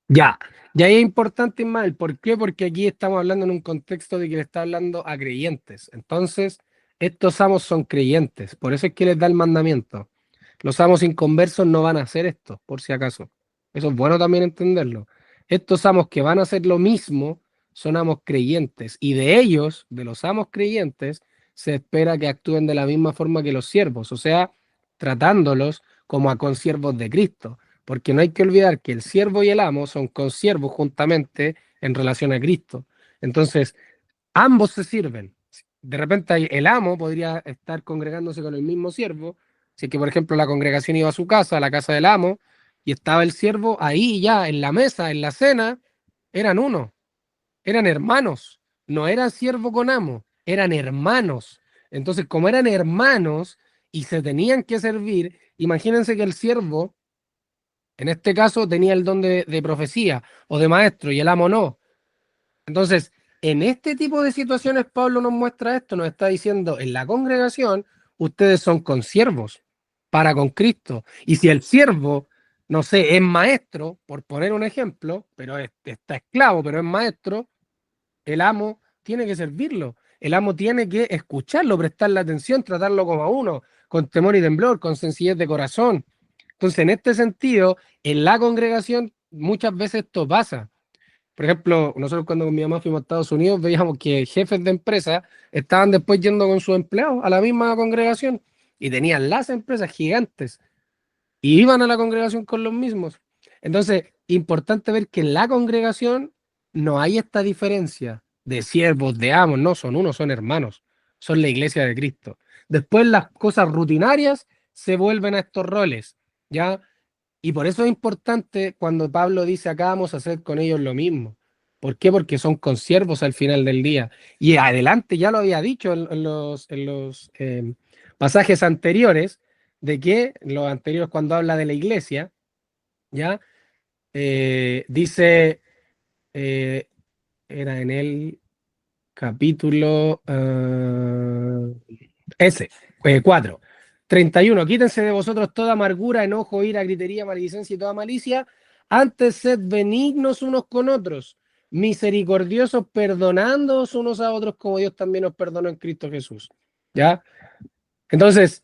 Ya, y ahí es importante, Ismael. ¿Por qué? Porque aquí estamos hablando en un contexto de que le está hablando a creyentes. Entonces, estos amos son creyentes. Por eso es que les da el mandamiento. Los amos inconversos no van a hacer esto, por si acaso. Eso es bueno también entenderlo. Estos amos que van a hacer lo mismo son amos creyentes. Y de ellos, de los amos creyentes, se espera que actúen de la misma forma que los siervos. O sea, tratándolos como a consiervos de Cristo. Porque no hay que olvidar que el siervo y el amo son consiervos juntamente en relación a Cristo. Entonces, ambos se sirven. De repente el amo podría estar congregándose con el mismo siervo. Si es que, por ejemplo, la congregación iba a su casa, a la casa del amo, y estaba el siervo ahí ya en la mesa, en la cena, eran uno, eran hermanos. No eran siervo con amo, eran hermanos. Entonces, como eran hermanos y se tenían que servir, imagínense que el siervo en este caso tenía el don de profecía o de maestro y el amo no. Entonces, en este tipo de situaciones, Pablo nos muestra esto, nos está diciendo, en la congregación, ustedes son consiervos para con Cristo. Y si el siervo, no sé, es maestro, por poner un ejemplo, pero está esclavo, pero es maestro, el amo tiene que servirlo. El amo tiene que escucharlo, prestarle atención, tratarlo como a uno, con temor y temblor, con sencillez de corazón. Entonces, en este sentido, en la congregación muchas veces esto pasa. Por ejemplo, nosotros cuando con mi mamá fuimos a Estados Unidos veíamos que jefes de empresa estaban después yendo con sus empleados a la misma congregación y tenían las empresas gigantes y iban a la congregación con los mismos. Entonces, importante ver que en la congregación no hay esta diferencia de siervos, de amos, no, son uno, son hermanos, son la iglesia de Cristo. Después las cosas rutinarias se vuelven a estos roles, ¿ya? Y por eso es importante cuando Pablo dice acá vamos a hacer con ellos lo mismo. ¿Por qué? Porque son consiervos al final del día. Y adelante ya lo había dicho en los pasajes anteriores, de que los anteriores cuando habla de la iglesia, ¿ya? Dice, era en el capítulo ese, 4. 31. Quítense de vosotros toda amargura, enojo, ira, gritería, maledicencia y toda malicia. Antes sed benignos unos con otros, misericordiosos, perdonándoos unos a otros como Dios también os perdonó en Cristo Jesús. ¿Ya? Entonces,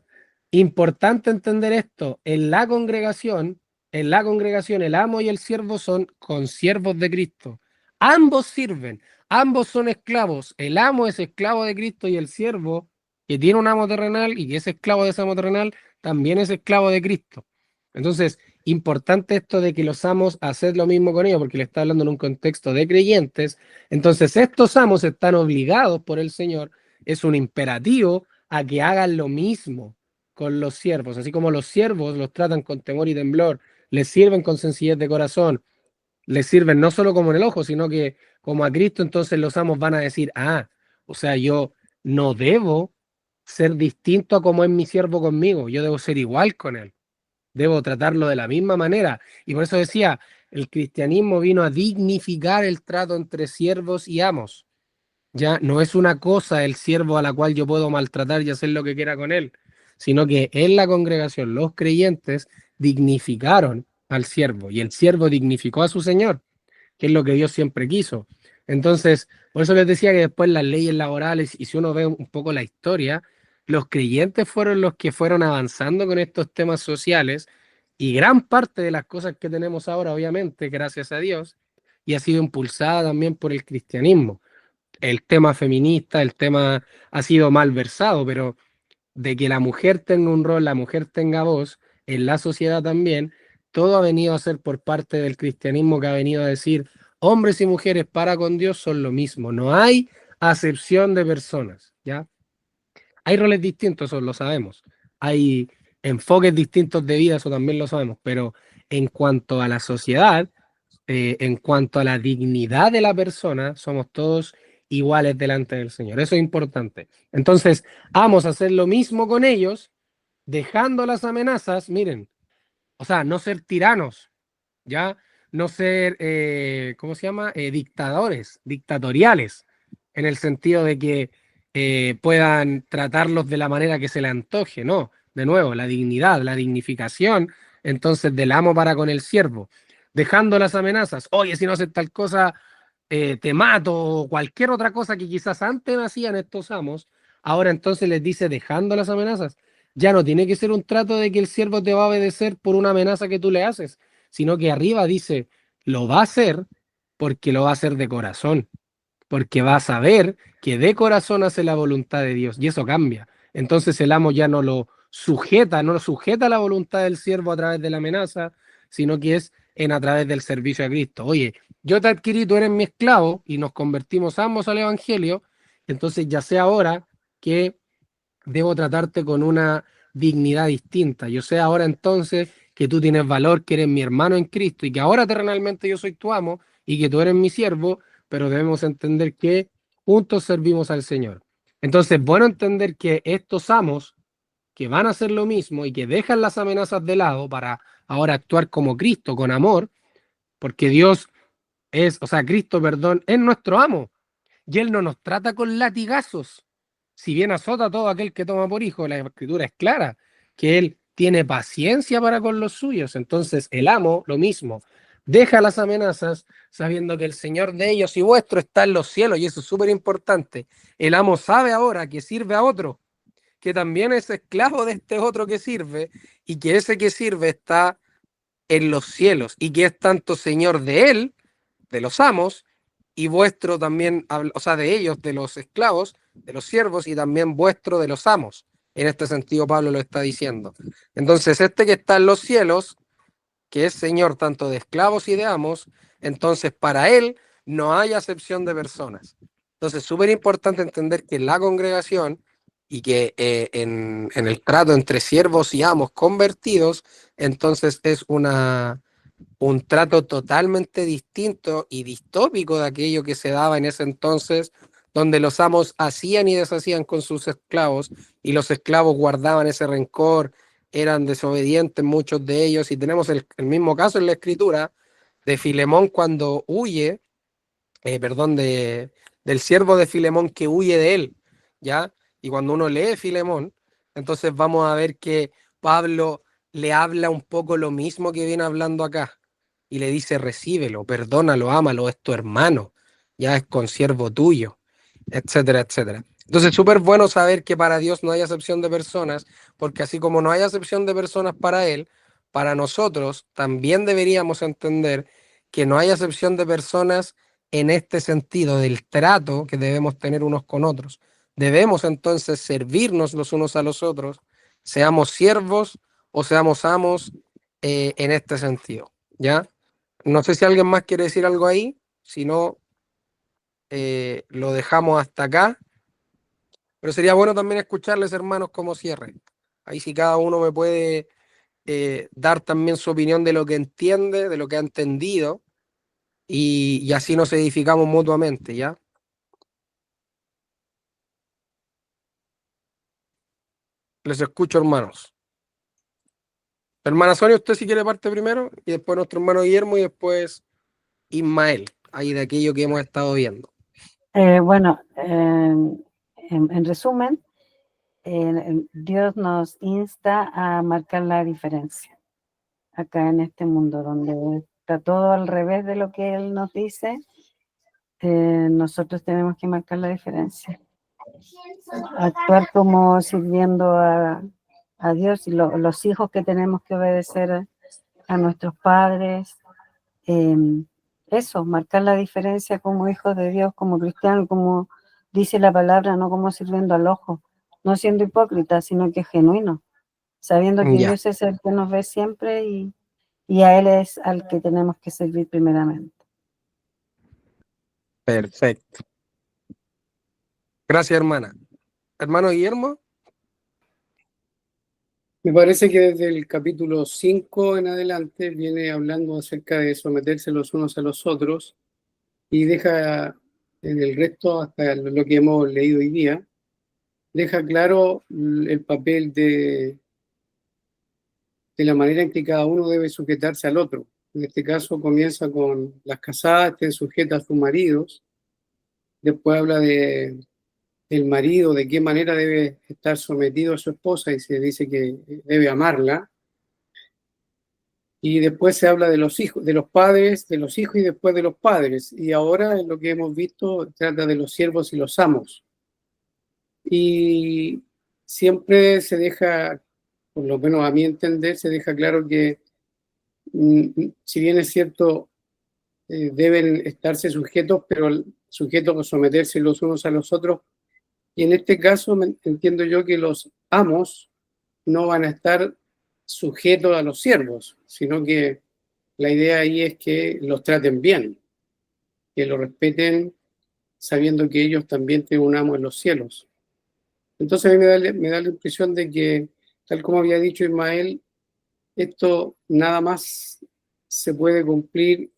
importante entender esto. En la congregación, el amo y el siervo son consiervos de Cristo. Ambos sirven, ambos son esclavos. El amo es esclavo de Cristo y el siervo, que tiene un amo terrenal y que es esclavo de ese amo terrenal, también es esclavo de Cristo. Entonces, importante esto de que los amos haced lo mismo con ellos, porque le está hablando en un contexto de creyentes. Entonces, estos amos están obligados por el Señor, es un imperativo a que hagan lo mismo con los siervos, así como los siervos los tratan con temor y temblor, les sirven con sencillez de corazón, les sirven no solo como en el ojo, sino que como a Cristo, entonces los amos van a decir, o sea, yo no debo ser distinto a como es mi siervo conmigo, yo debo ser igual con él, debo tratarlo de la misma manera. Y por eso decía, el cristianismo vino a dignificar el trato entre siervos y amos. Ya no es una cosa el siervo a la cual yo puedo maltratar y hacer lo que quiera con él, sino que en la congregación los creyentes dignificaron al siervo y el siervo dignificó a su señor, que es lo que Dios siempre quiso. Entonces, por eso les decía que después las leyes laborales, y si uno ve un poco la historia, los creyentes fueron los que fueron avanzando con estos temas sociales y gran parte de las cosas que tenemos ahora, obviamente, gracias a Dios, y ha sido impulsada también por el cristianismo. El tema feminista, el tema ha sido mal versado, pero de que la mujer tenga un rol, la mujer tenga voz en la sociedad también, todo ha venido a ser por parte del cristianismo, que ha venido a decir, hombres y mujeres para con Dios son lo mismo, no hay acepción de personas, ¿ya? Hay roles distintos, eso lo sabemos, hay enfoques distintos de vida, eso también lo sabemos, pero en cuanto a la sociedad, en cuanto a la dignidad de la persona, somos todos iguales delante del Señor. Eso es importante. Entonces, vamos a hacer lo mismo con ellos, dejando las amenazas, miren, o sea, no ser tiranos, ¿ya? No ser, ¿cómo se llama? Dictadores, dictatoriales, en el sentido de que puedan tratarlos de la manera que se le antoje, ¿no? De nuevo, la dignidad, la dignificación, entonces, del amo para con el siervo, dejando las amenazas, oye, si no haces tal cosa, te mato, o cualquier otra cosa que quizás antes hacían estos amos, ahora entonces les dice, dejando las amenazas, ya no tiene que ser un trato de que el siervo te va a obedecer por una amenaza que tú le haces, sino que arriba dice, lo va a hacer porque lo va a hacer de corazón, porque va a saber que de corazón hace la voluntad de Dios, y eso cambia. Entonces el amo ya no lo sujeta, no lo sujeta a la voluntad del siervo a través de la amenaza, sino que es a través del servicio a Cristo. Oye, yo te adquirí, tú eres mi esclavo, y nos convertimos ambos al Evangelio, entonces ya sé ahora que debo tratarte con una dignidad distinta. Yo sé ahora entonces que tú tienes valor, que eres mi hermano en Cristo y que ahora terrenalmente yo soy tu amo y que tú eres mi siervo, pero debemos entender que juntos servimos al Señor. Entonces, bueno entender que estos amos que van a hacer lo mismo y que dejan las amenazas de lado para ahora actuar como Cristo, con amor, porque Dios es, o sea, Cristo, perdón, es nuestro amo y Él no nos trata con latigazos. Si bien azota a todo aquel que toma por hijo, la escritura es clara, que Él tiene paciencia para con los suyos. Entonces el amo, lo mismo, deja las amenazas sabiendo que el Señor de ellos y vuestro está en los cielos, y eso es súper importante. El amo sabe ahora que sirve a otro, que también es esclavo de este otro que sirve, y que ese que sirve está en los cielos, y que es tanto Señor de él, de los amos, y vuestro también, o sea, de ellos, de los esclavos, de los siervos, y también vuestro de los amos. En este sentido, Pablo lo está diciendo. Entonces, este que está en los cielos, que es Señor tanto de esclavos y de amos, entonces para él no hay acepción de personas. Entonces, súper importante entender que en la congregación y que en el trato entre siervos y amos convertidos, entonces es un trato totalmente distinto y distópico de aquello que se daba en ese entonces, donde los amos hacían y deshacían con sus esclavos y los esclavos guardaban ese rencor, eran desobedientes muchos de ellos, y tenemos el mismo caso en la escritura de Filemón cuando huye, perdón, del siervo de Filemón que huye de él, ¿ya? Y cuando uno lee Filemón, entonces vamos a ver que Pablo le habla un poco lo mismo que viene hablando acá, y le dice, recíbelo, perdónalo, ámalo, es tu hermano, ya es consiervo tuyo, etcétera, etcétera. Entonces, súper bueno saber que para Dios no hay acepción de personas, porque así como no hay acepción de personas para Él, para nosotros también deberíamos entender que no hay acepción de personas en este sentido del trato que debemos tener unos con otros. Debemos entonces servirnos los unos a los otros, seamos siervos o seamos amos, en este sentido, ¿ya? No sé si alguien más quiere decir algo ahí, si no, lo dejamos hasta acá, pero sería bueno también escucharles, hermanos, como cierre. Ahí si cada uno me puede dar también su opinión de lo que entiende, de lo que ha entendido, y así nos edificamos mutuamente, ¿ya? Les escucho, hermanos. Hermana Sonia, usted si quiere parte primero, y después nuestro hermano Guillermo, y después Ismael, ahí de aquello que hemos estado viendo. Bueno, en resumen, Dios nos insta a marcar la diferencia acá en este mundo donde está todo al revés de lo que Él nos dice. Nosotros tenemos que marcar la diferencia, actuar como sirviendo a Dios, y los hijos que tenemos que obedecer a nuestros padres. Eso, marcar la diferencia como hijos de Dios, como cristianos, como dice la palabra, no como sirviendo al ojo, no siendo hipócrita, sino que genuino, sabiendo que Ya, Dios es el que nos ve siempre y a Él es al que tenemos que servir primeramente. perfecto. Gracias, hermana. Hermano Guillermo. Me parece que desde el capítulo 5 en adelante viene hablando acerca de someterse los unos a los otros y deja en el resto, hasta lo que hemos leído hoy día, deja claro el papel de la manera en que cada uno debe sujetarse al otro. En este caso comienza con las casadas estén sujetas a sus maridos, después habla del marido, de qué manera debe estar sometido a su esposa y se dice que debe amarla. Y después se habla de los hijos, de los padres, de los hijos y después de los padres. Y ahora en lo que hemos visto trata de los siervos y los amos. Y siempre se deja, por lo menos a mi entender, se deja claro que si bien es cierto, deben estarse sujetos, pero sujetos a someterse los unos a los otros. Y en este caso entiendo yo que los amos no van a estar sujetos a los siervos, sino que la idea ahí es que los traten bien, que los respeten, sabiendo que ellos también tienen un amo en los cielos. Entonces a mí me da la impresión de que, tal como había dicho Ismael, esto nada más se puede cumplir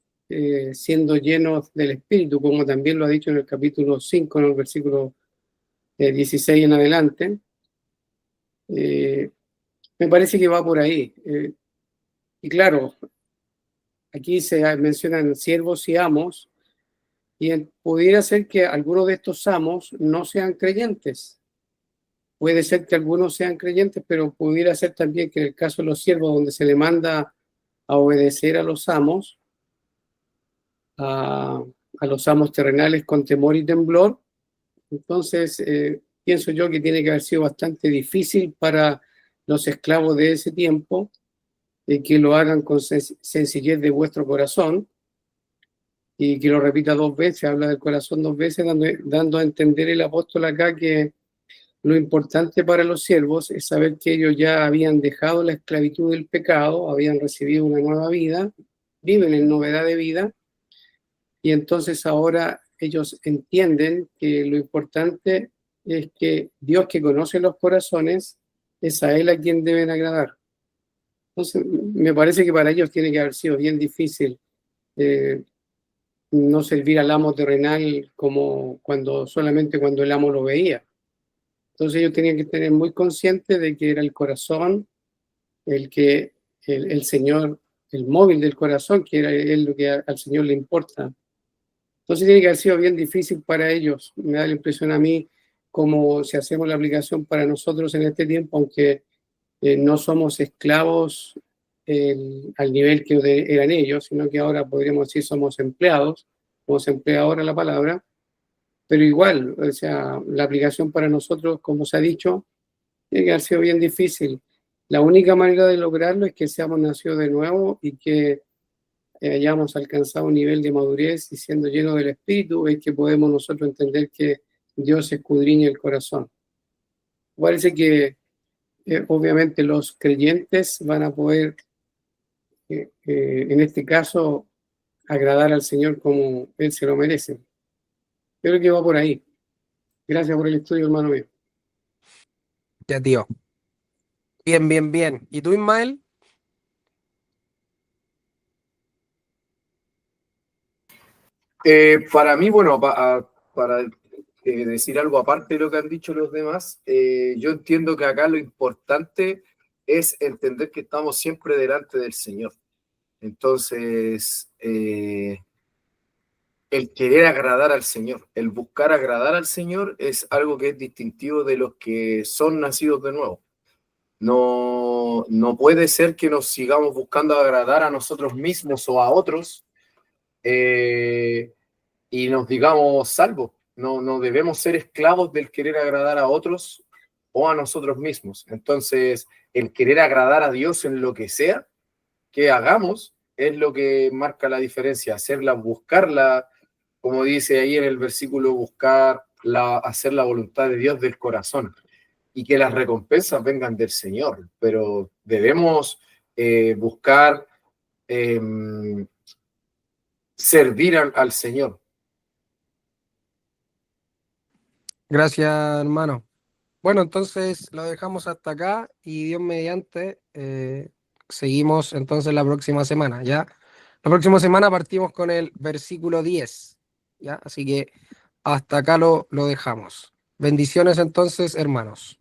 siendo llenos del Espíritu, como también lo ha dicho en el capítulo 5, en el versículo 16 en adelante. Me parece que va por ahí. Y claro, aquí se mencionan siervos y amos, y pudiera ser que algunos de estos amos no sean creyentes. Puede ser que algunos sean creyentes, pero pudiera ser también que en el caso de los siervos, donde se le manda a obedecer a los amos, a los amos terrenales con temor y temblor, entonces pienso yo que tiene que haber sido bastante difícil para los esclavos de ese tiempo que lo hagan con sencillez de vuestro corazón, y que lo repita dos veces, habla del corazón dos veces, dando a entender el apóstol acá que lo importante para los siervos es saber que ellos ya habían dejado la esclavitud del pecado, habían recibido una nueva vida, viven en novedad de vida, y entonces ahora ellos entienden que lo importante es que Dios, que conoce los corazones, es a Él a quien deben agradar. Entonces me parece que para ellos tiene que haber sido bien difícil no servir al amo terrenal como solamente cuando el amo lo veía. Entonces ellos tenían que tener muy consciente de que era el corazón el Señor, el móvil del corazón, que era lo que al Señor le importa. Entonces tiene que haber sido bien difícil para ellos. Me da la impresión a mí, como si hacemos la aplicación para nosotros en este tiempo, aunque no somos esclavos al nivel que eran ellos, sino que ahora podríamos decir somos empleados, como se emplea ahora la palabra, pero igual, o sea, la aplicación para nosotros, como se ha dicho, tiene que haber sido bien difícil. La única manera de lograrlo es que seamos nacidos de nuevo y que hayamos alcanzado un nivel de madurez, y siendo llenos del Espíritu es que podemos nosotros entender que Dios escudriña el corazón. Parece que obviamente los creyentes van a poder, en este caso, agradar al Señor como Él se lo merece. Yo creo que va por ahí. Gracias por el estudio, hermano mío. Ya, tío. Bien, bien, bien. ¿Y tú, Ismael? Para mí, bueno, para decir algo aparte de lo que han dicho los demás, yo entiendo que acá lo importante es entender que estamos siempre delante del Señor. Entonces, el querer agradar al Señor, el buscar agradar al Señor es algo que es distintivo de los que son nacidos de nuevo. No puede ser que nos sigamos buscando agradar a nosotros mismos o a otros y nos digamos salvos. No debemos ser esclavos del querer agradar a otros o a nosotros mismos. Entonces, el querer agradar a Dios en lo que sea que hagamos es lo que marca la diferencia. Hacerla, buscarla, como dice ahí en el versículo, hacer la voluntad de Dios del corazón. y que las recompensas vengan del Señor, pero debemos buscar servir al Señor. Gracias, hermano. Bueno, entonces lo dejamos hasta acá y Dios mediante, seguimos entonces la próxima semana, ¿ya? La próxima semana partimos con el versículo 10, ¿ya? Así que hasta acá lo dejamos. Bendiciones entonces, hermanos.